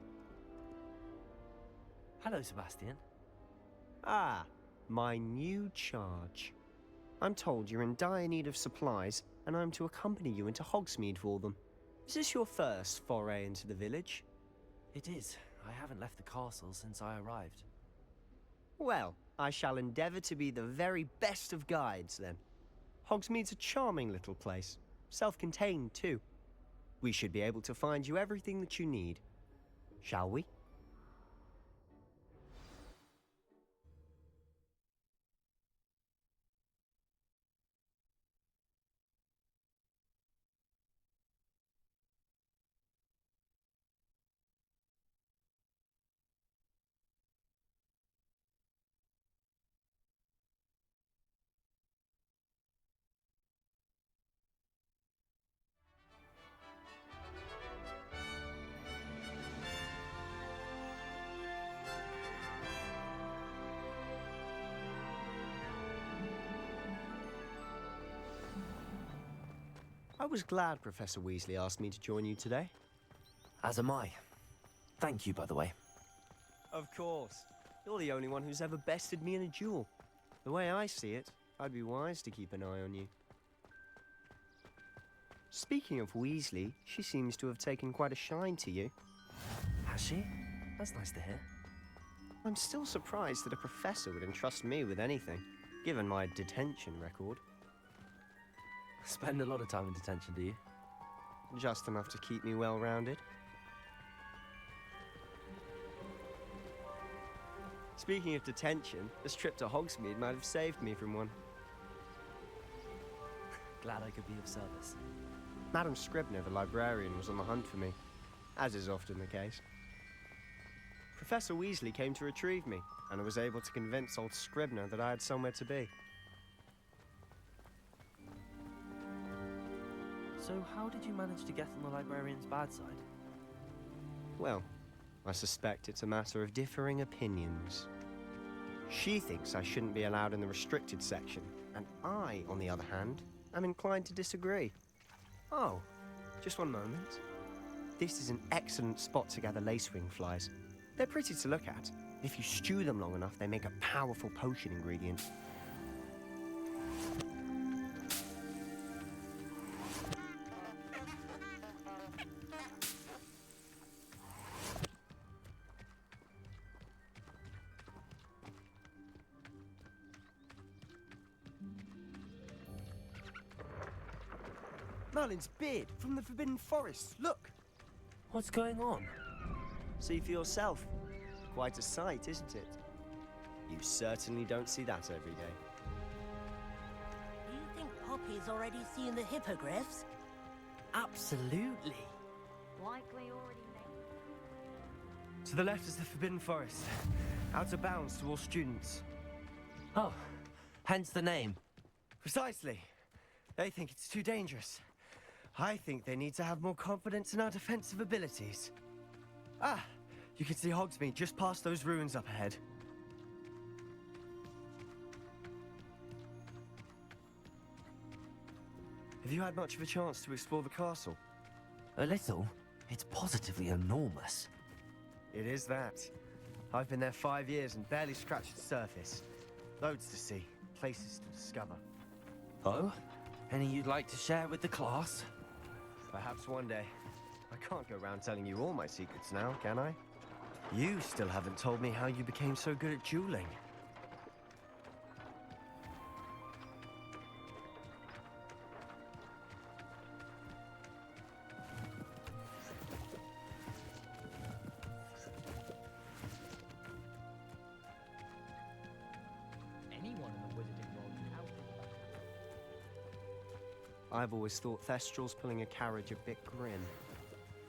Hello, Sebastian. Ah, my new charge. I'm told you're in dire need of supplies, and I'm to accompany you into Hogsmeade for them. Is this your first foray into the village? It is. I haven't left the castle since I arrived. Well, I shall endeavour to be the very best of guides, then. Hogsmeade's a charming little place. Self-contained, too. We should be able to find you everything that you need. Shall we? I was glad Professor Weasley asked me to join you today. As am I. Thank you, by the way. Of course. You're the only one who's ever bested me in a duel. The way I see it, I'd be wise to keep an eye on you. Speaking of Weasley, she seems to have taken quite a shine to you. Has she? That's nice to hear. I'm still surprised that a professor would entrust me with anything, given my detention record. Spend a lot of time in detention, do you? Just enough to keep me well-rounded. Speaking of detention, this trip to Hogsmeade might have saved me from one. Glad I could be of service. Madam Scribner, the librarian, was on the hunt for me, as is often the case. Professor Weasley came to retrieve me, and I was able to convince old Scribner that I had somewhere to be. So how did you manage to get on the librarian's bad side? Well, I suspect it's a matter of differing opinions. She thinks I shouldn't be allowed in the restricted section, and I, on the other hand, am inclined to disagree. Oh, just one moment. This is an excellent spot to gather lacewing flies. They're pretty to look at. If you stew them long enough, they make a powerful potion ingredient. Merlin's beard from the Forbidden Forest. Look! What's going on? See for yourself. Quite a sight, isn't it? You certainly don't see that every day. Do you think Poppy's already seen the hippogriffs? Absolutely. Likely already made. To the left is the Forbidden Forest. Out of bounds to all students. Oh, hence the name. Precisely. They think it's too dangerous. I think they need to have more confidence in our defensive abilities. Ah, you can see Hogsmeade just past those ruins up ahead. Have you had much of a chance to explore the castle? A little. It's positively enormous. It is that. I've been there 5 years and barely scratched the surface. Loads to see, places to discover. Oh? Any you'd like to share with the class? Perhaps one day. I can't go around telling you all my secrets now, can I? You still haven't told me how you became so good at dueling. Anyone in the wizarding world can help with that. I've always thought Thestrals pulling a carriage a bit grim.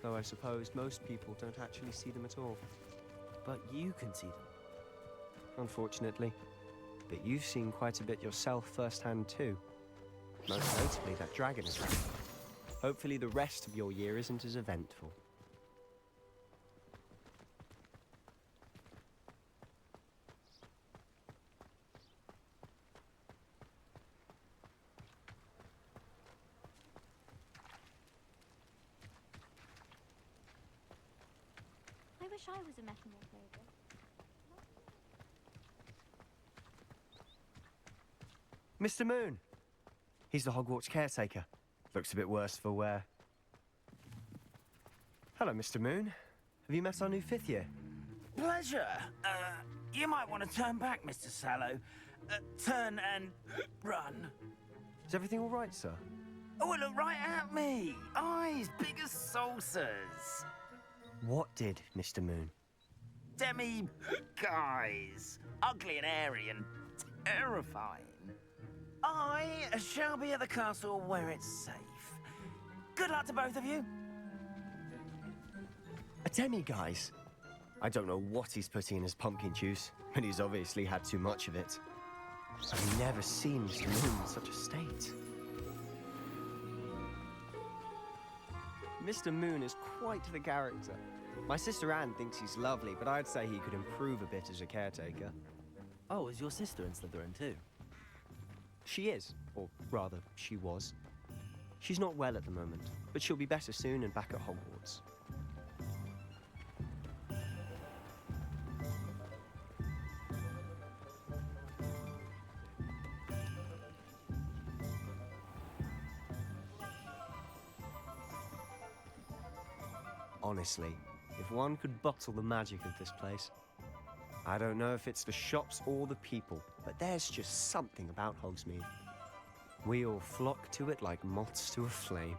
Though I suppose most people don't actually see them at all. But you can see them. Unfortunately. But you've seen quite a bit yourself firsthand too. Most notably that dragon attack. Hopefully the rest of your year isn't as eventful. I wish I was a metamorph maiden. Mr. Moon! He's the Hogwarts caretaker. Looks a bit worse for wear. Hello, Mr. Moon. Have you met our new fifth year? Pleasure. You might want to turn back, Mr. Sallow. Turn and run. Is everything all right, sir? Oh, look right at me. Eyes big as saucers. What did, Mr. Moon? Guys. Ugly and airy and terrifying. I shall be at the castle where it's safe. Good luck to both of you. A demi-guise? I don't know what he's putting in his pumpkin juice, but he's obviously had too much of it. I've never seen Mr. Moon in such a state. Mr. Moon is quite the character. My sister Anne thinks he's lovely, but I'd say he could improve a bit as a caretaker. Oh, is your sister in Slytherin too? She is, or rather, she was. She's not well at the moment, but she'll be better soon and back at Hogwarts. Honestly, if one could bottle the magic of this place. I don't know if it's the shops or the people, but there's just something about Hogsmeade. We all flock to it like moths to a flame.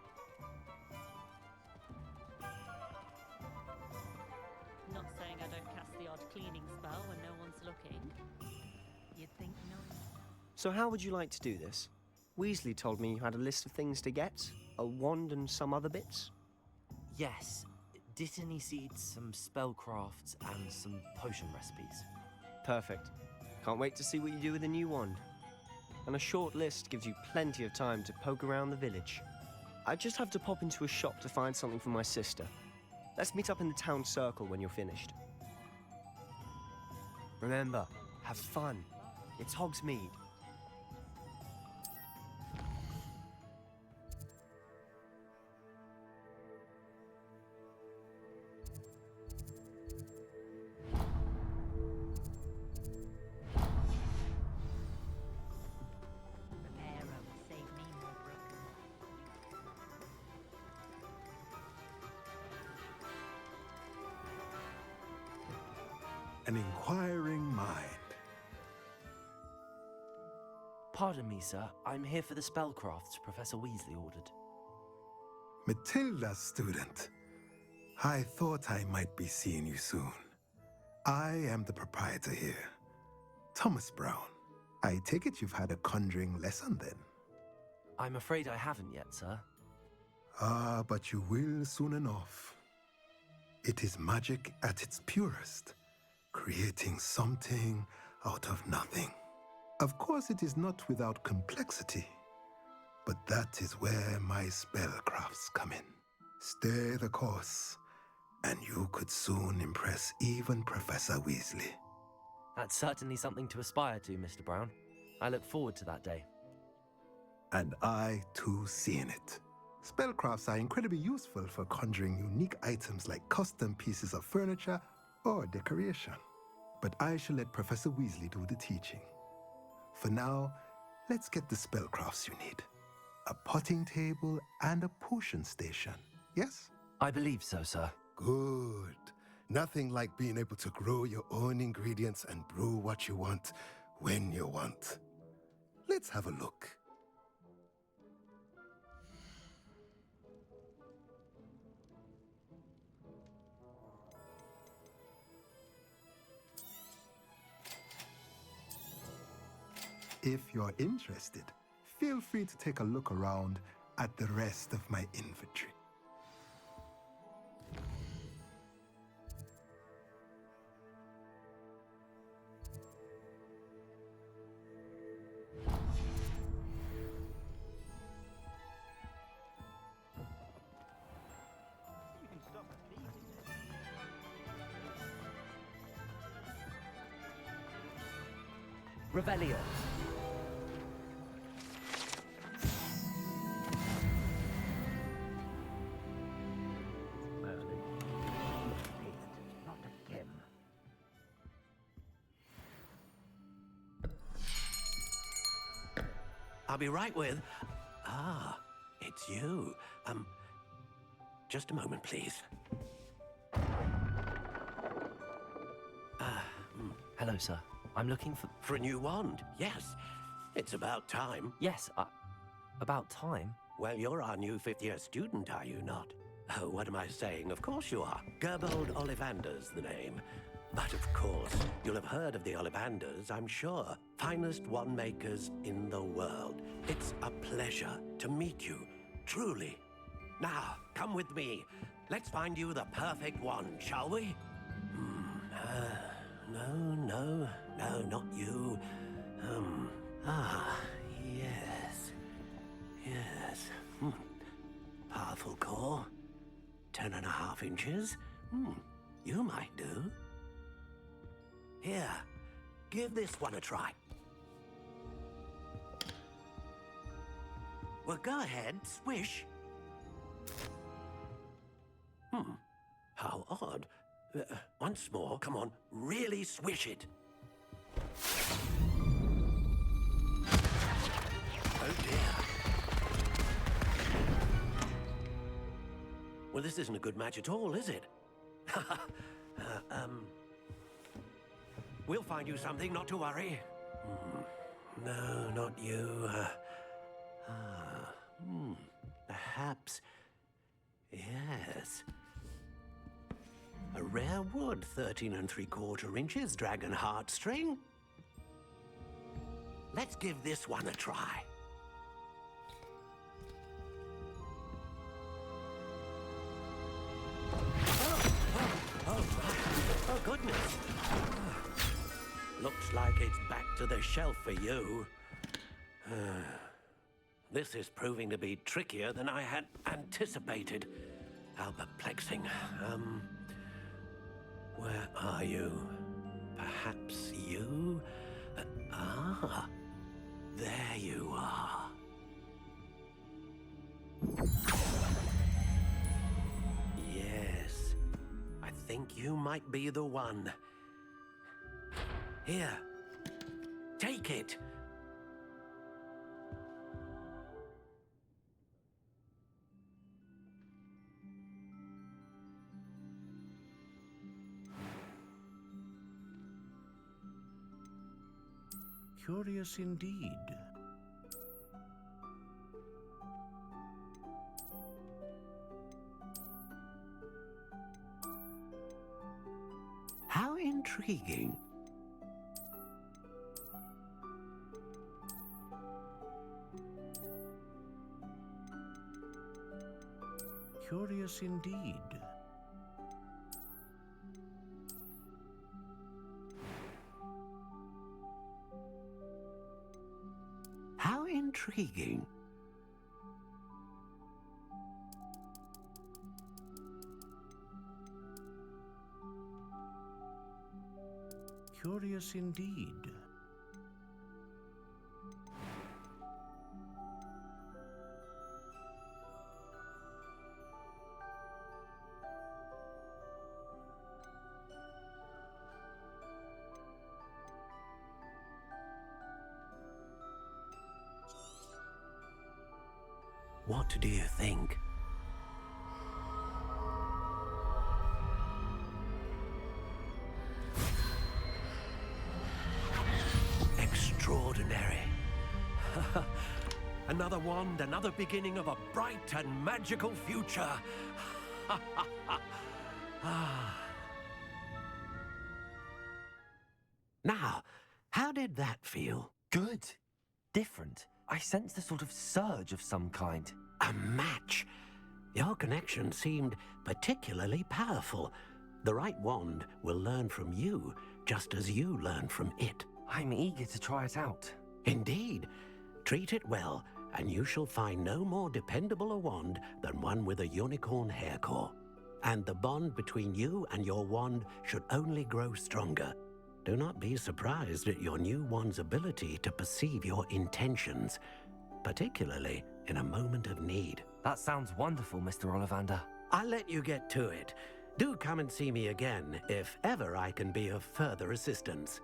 Not saying I don't cast the odd cleaning spell when no one's looking. You'd think no. So how would you like to do this? Weasley told me you had a list of things to get, a wand and some other bits. Yes. Dittany seeds, some spellcrafts, and some potion recipes. Perfect. Can't wait to see what you do with the new wand. And a short list gives you plenty of time to poke around the village. I just have to pop into a shop to find something for my sister. Let's meet up in the town circle when you're finished. Remember, have fun. It's Hogsmeade. An inquiring mind. Pardon me, sir. I'm here for the spellcrafts Professor Weasley ordered. Matilda's student. I thought I might be seeing you soon. I am the proprietor here, Thomas Brown. I take it you've had a conjuring lesson then? I'm afraid I haven't yet, sir. Ah, but you will soon enough. It is magic at its purest, creating something out of nothing. Of course, it is not without complexity, but that is where my spellcrafts come in. Stay the course, and you could soon impress even Professor Weasley. That's certainly something to aspire to, Mr. Brown. I look forward to that day. And I, too, seeing it. Spellcrafts are incredibly useful for conjuring unique items like custom pieces of furniture or decoration. But I shall let Professor Weasley do the teaching. For now, let's get the spellcrafts you need. A potting table and a potion station, yes? I believe so, sir. Good. Nothing like being able to grow your own ingredients and brew what you want when you want. Let's have a look. If you're interested, feel free to take a look around at the rest of my inventory. Revelio. Not again. I'll be right with... Ah, it's you. Just a moment, please. Hello, sir. I'm looking for... For a new wand, yes. It's about time. Yes, about time? Well, you're our new fifth-year student, are you not? Oh, what am I saying? Of course you are. Gerbold Ollivander's the name. But of course, you'll have heard of the Ollivanders, I'm sure. Finest wand makers in the world. It's a pleasure to meet you, truly. Now, come with me. Let's find you the perfect wand, shall we? No, not you. Yes. Powerful core. 10.5 inches. You might do. Here, give this one a try. Well, go ahead, swish. How odd. Once more, come on, really swish it. Oh dear. Well, this isn't a good match at all, is it? We'll find you something, not to worry. No, not you. Perhaps. Yes. A rare wood, 13 3/4 inches, dragon heartstring. Let's give this one a try. Oh, goodness. Looks like it's back to the shelf for you. This is proving to be trickier than I had anticipated. How perplexing. Where are you? Perhaps you? There you are. Yes, I think you might be the one. Here, take it. Curious indeed. How intriguing. Curious indeed. How intriguing. Curious indeed. What do you think? Extraordinary. Another wand, another beginning of a bright and magical future. Now, how did that feel? Good. Different. I sensed a sort of surge of some kind. A match. Your connection seemed particularly powerful. The right wand will learn from you, just as you learn from it. I'm eager to try it out. Indeed. Treat it well, and you shall find no more dependable a wand than one with a unicorn hair core. And the bond between you and your wand should only grow stronger. Do not be surprised at your new wand's ability to perceive your intentions, particularly in a moment of need. That sounds wonderful, Mr. Ollivander. I'll let you get to it. Do come and see me again if ever I can be of further assistance.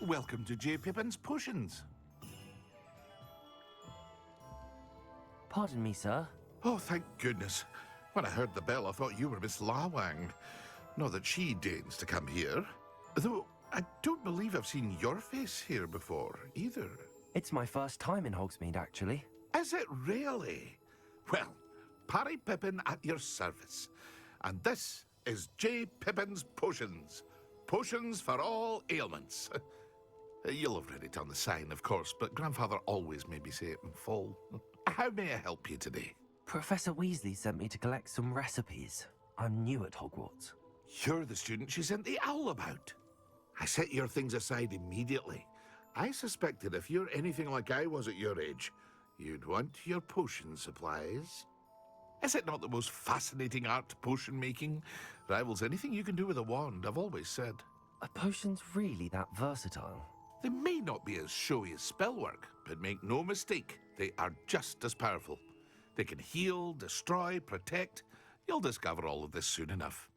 welcome to J. Pippin's Potions. Pardon me, sir. Oh, thank goodness. When I heard the bell, I thought you were Miss Lawang. Not that she deigns to come here. Though, I don't believe I've seen your face here before, either. It's my first time in Hogsmeade, actually. Is it really? Well, Parry Pippin at your service. And this is J. Pippin's Potions. Potions for all ailments. You'll have read it on the sign, of course, but Grandfather always made me say it in full. How may I help you today? Professor Weasley sent me to collect some recipes. I'm new at Hogwarts. You're the student she sent the owl about. I set your things aside immediately. I suspected if you're anything like I was at your age, you'd want your potion supplies. Is it not the most fascinating art, potion making? Rivals anything you can do with a wand, I've always said. Are potions really that versatile? They may not be as showy as spellwork, but make no mistake, they are just as powerful. They can heal, destroy, protect. You'll discover all of this soon enough.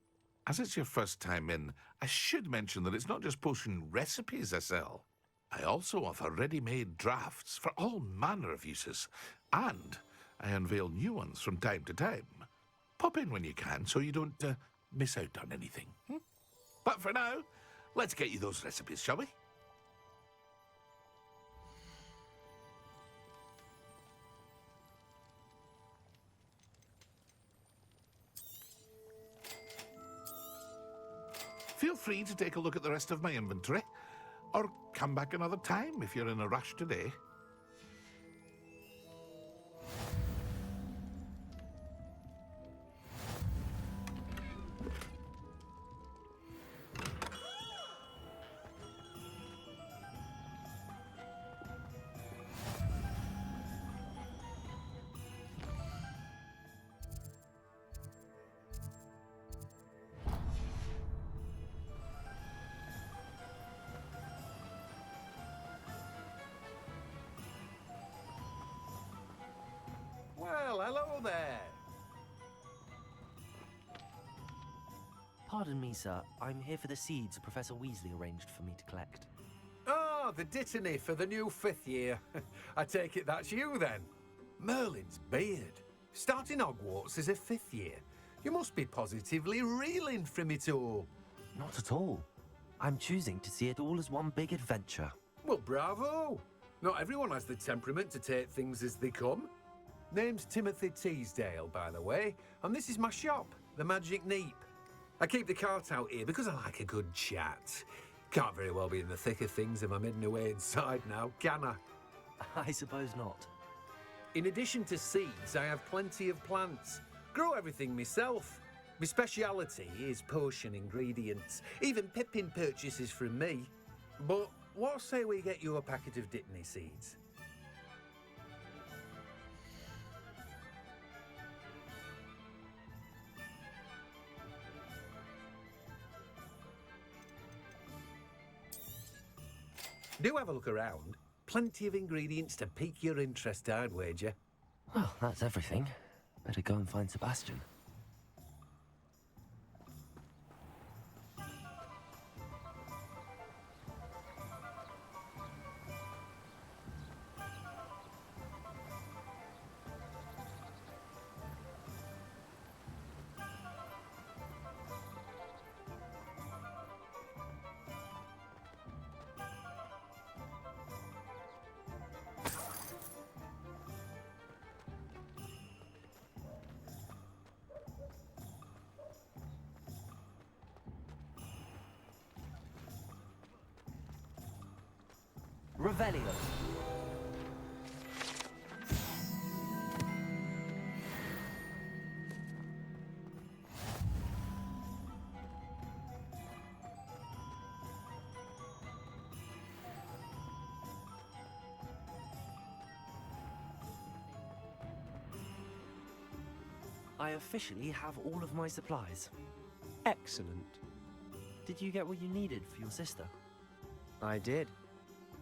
As it's your first time in, I should mention that it's not just potion recipes I sell. I also offer ready-made drafts for all manner of uses, and I unveil new ones from time to time. Pop in when you can so you don't miss out on anything. But for now, let's get you those recipes, shall we? Feel free to take a look at the rest of my inventory, or come back another time if you're in a rush today. Well, hello there. Pardon me, sir. I'm here for the seeds Professor Weasley arranged for me to collect. Oh, the dittany for the new 5th year. I take it that's you then. Merlin's beard. Starting Hogwarts as a 5th year. You must be positively reeling from it all. Not at all. I'm choosing to see it all as one big adventure. Well, bravo. Not everyone has the temperament to take things as they come. Name's Timothy Teasdale, by the way, and this is my shop, the Magic Neep. I keep the cart out here because I like a good chat. Can't very well be in the thick of things if I'm hidden away inside now, can I? I suppose not. In addition to seeds, I have plenty of plants. Grow everything myself. My speciality is potion ingredients. Even Pippin purchases from me. But what say we get you a packet of dittany seeds? Do have a look around. Plenty of ingredients to pique your interest, I'd wager. Well, that's everything. Better go and find Sebastian. Revelio. I officially have all of my supplies. Excellent. Did you get what you needed for your sister? I did.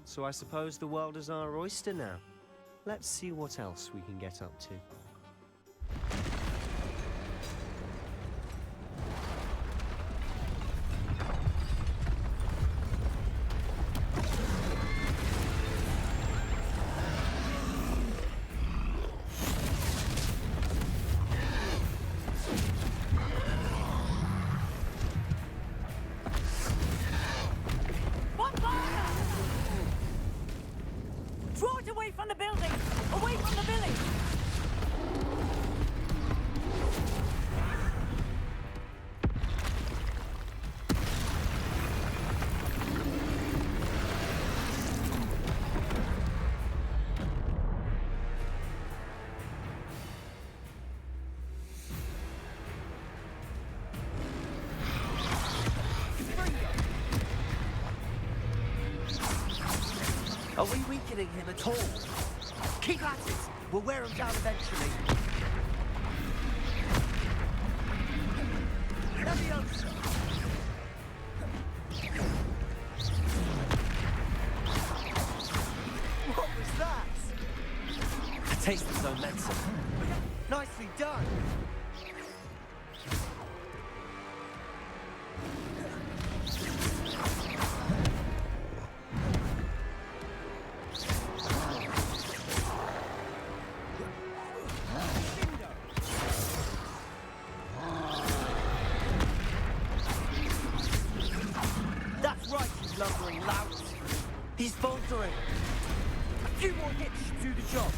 So I suppose the world is our oyster now. Let's see what else we can get up to. Are we weakening him at all? Keep at it! We'll wear him down eventually. Leviosa! What was that? I taste his momentum. Nicely done. That's right, you lumbering lout. He's faltering. A few more hits should do the job.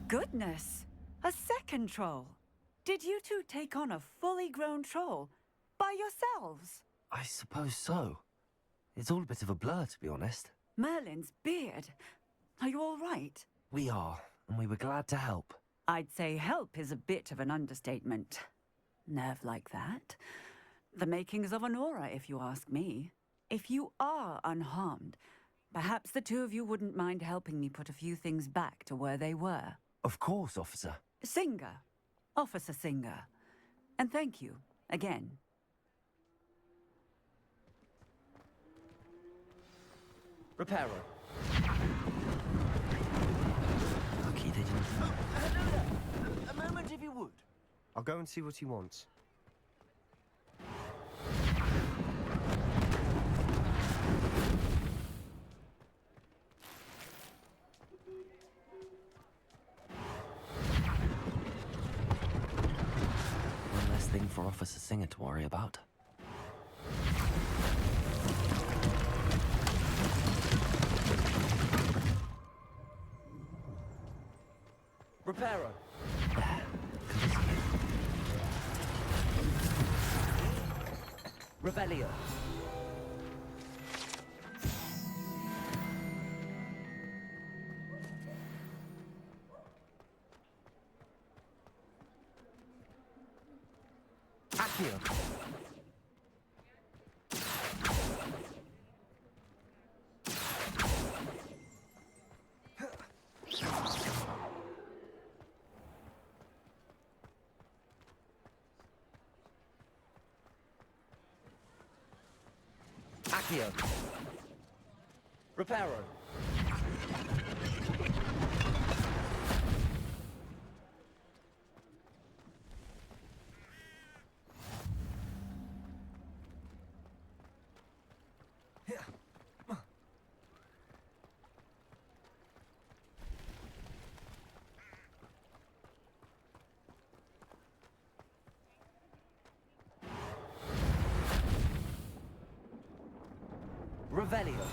Goodness! A second troll! Did you two take on a fully grown troll? By yourselves? I suppose so. It's all a bit of a blur, to be honest. Merlin's beard. Are you all right? We are, and we were glad to help. I'd say help is a bit of an understatement. Nerve like that. The makings of an aura, if you ask me. If you are unharmed, perhaps the two of you wouldn't mind helping me put a few things back to where they were. Of course, officer. Singer. Officer Singer. And thank you, again. Reparo. Lucky they didn't... Hello there. A moment if you would. I'll go and see what he wants. One less thing for Officer Singer to worry about. Reparo. Revelio. Accio. Accio. Reparo. Revelio.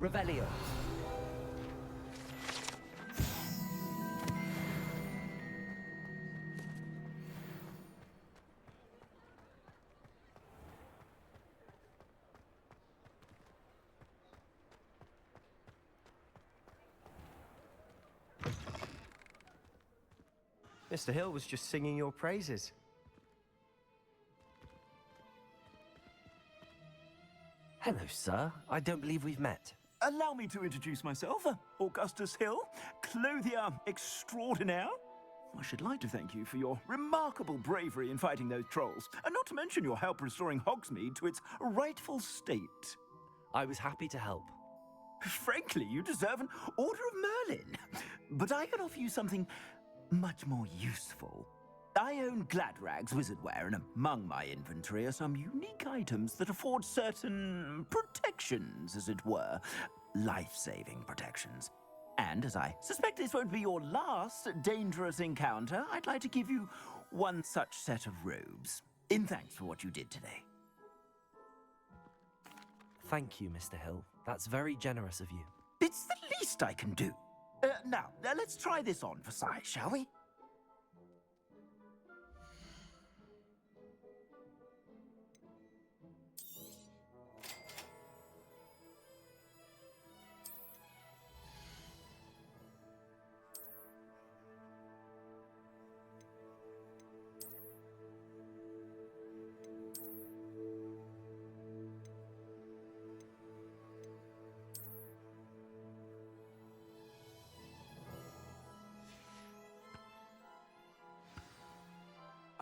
Revelio. Mr. Hill was just singing your praises. Hello, sir. I don't believe we've met. Allow me to introduce myself, Augustus Hill, clothier extraordinaire. I should like to thank you for your remarkable bravery in fighting those trolls, and not to mention your help restoring Hogsmeade to its rightful state. I was happy to help. Frankly, you deserve an Order of Merlin. But I can offer you something much more useful. I own Gladrag's wizardware, and among my inventory are some unique items that afford certain protections, as it were. Life-saving protections. And as I suspect this won't be your last dangerous encounter, I'd like to give you one such set of robes, in thanks for what you did today. Thank you, Mr. Hill. That's very generous of you. It's the least I can do. Now, let's try this on for size, shall we?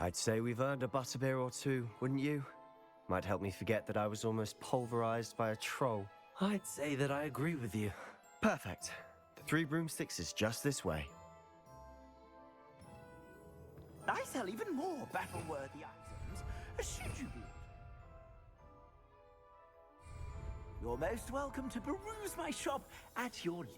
I'd say we've earned a butterbeer or two, wouldn't you? Might help me forget that I was almost pulverized by a troll. I'd say that I agree with you. Perfect. The 3 broomsticks is just this way. I sell even more battle-worthy items, should you be. You're most welcome to peruse my shop at your leisure.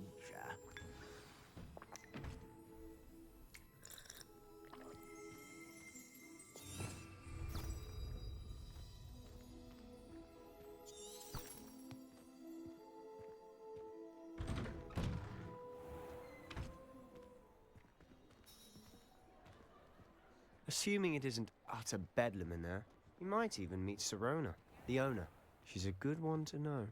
Assuming it isn't utter bedlam in there, you might even meet Sirona, the owner. She's a good one to know.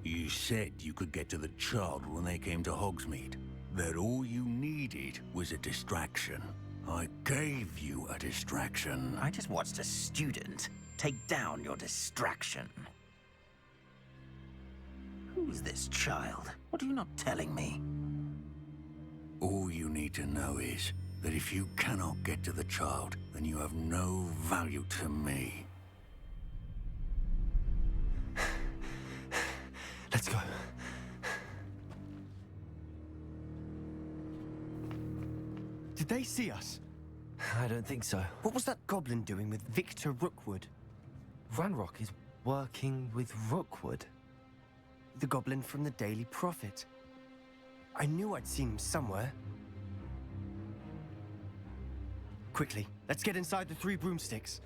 You said you could get to the child when they came to Hogsmeade. That all you needed was a distraction. I gave you a distraction. I just watched a student take down your distraction. Who's this child? What are you not telling me? All you need to know is that if you cannot get to the child, then you have no value to me. Let's go. Did they see us? I don't think so. What was that goblin doing with Victor Rookwood? Ranrock is working with Rookwood. The goblin from the Daily Prophet. I knew I'd seen him somewhere. Quickly, let's get inside the 3 broomsticks.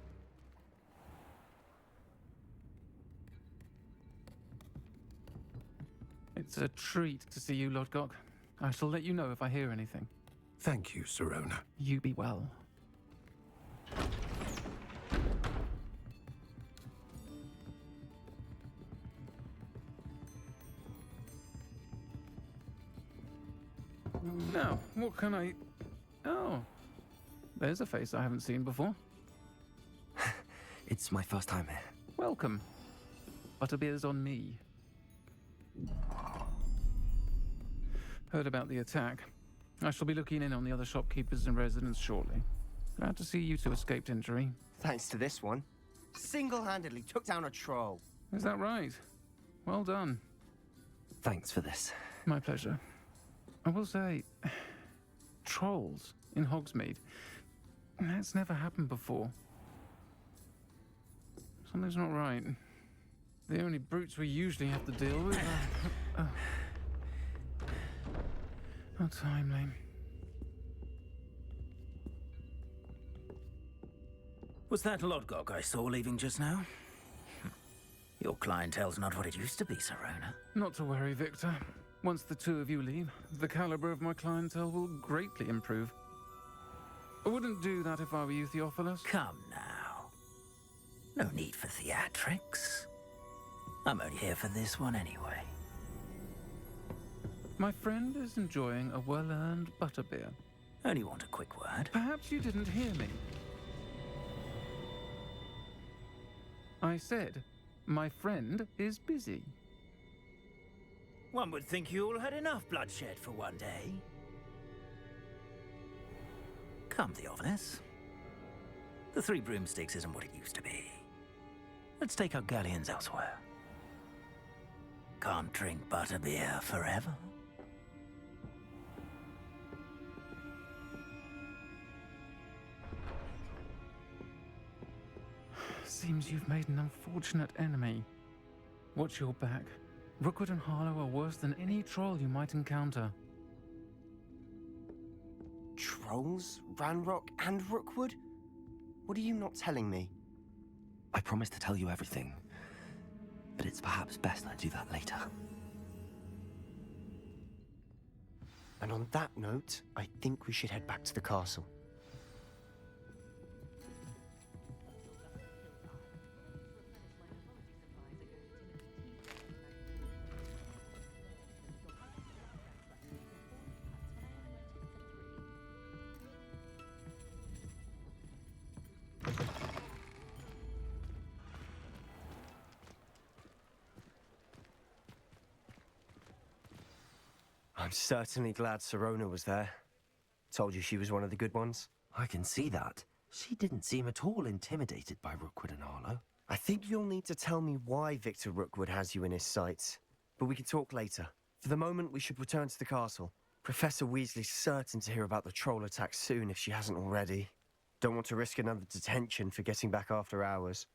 It's a treat to see you, Lodgok. I shall let you know if I hear anything. Thank you, Sirona. You be well. Now, what can I... Oh, there's a face I haven't seen before. It's my first time here. Welcome. Butterbeer's on me. Heard about the attack. I shall be looking in on the other shopkeepers and residents shortly. Glad to see you two escaped injury. Thanks to this one. Single-handedly took down a troll. Is that right? Well done. Thanks for this. My pleasure. I will say, trolls in Hogsmeade. That's never happened before. Something's not right. The only brutes we usually have to deal with are... How timely. Was that Lodgok I saw leaving just now? Your clientele's not what it used to be, Sirona. Not to worry, Victor. Once the 2 of you leave, the caliber of my clientele will greatly improve. I wouldn't do that if I were you, Theophilus. Come now. No need for theatrics. I'm only here for this one anyway. My friend is enjoying a well-earned butterbeer. Only want a quick word. Perhaps you didn't hear me. I said, my friend is busy. One would think you all had enough bloodshed for one day. Come, Theophilus. The Three Broomsticks isn't what it used to be. Let's take our galleons elsewhere. Can't drink butterbeer forever. Seems you've made an unfortunate enemy. Watch your back. Rookwood and Harlow are worse than any troll you might encounter. Trolls? Ranrock and Rookwood? What are you not telling me? I promise to tell you everything, but it's perhaps best I do that later. And on that note, I think we should head back to the castle. I'm certainly glad Sirona was there. Told you she was one of the good ones. I can see that. She didn't seem at all intimidated by Rookwood and Harlow. I think you'll need to tell me why Victor Rookwood has you in his sights. But we can talk later. For the moment, we should return to the castle. Professor Weasley's certain to hear about the troll attack soon if she hasn't already. Don't want to risk another detention for getting back after hours.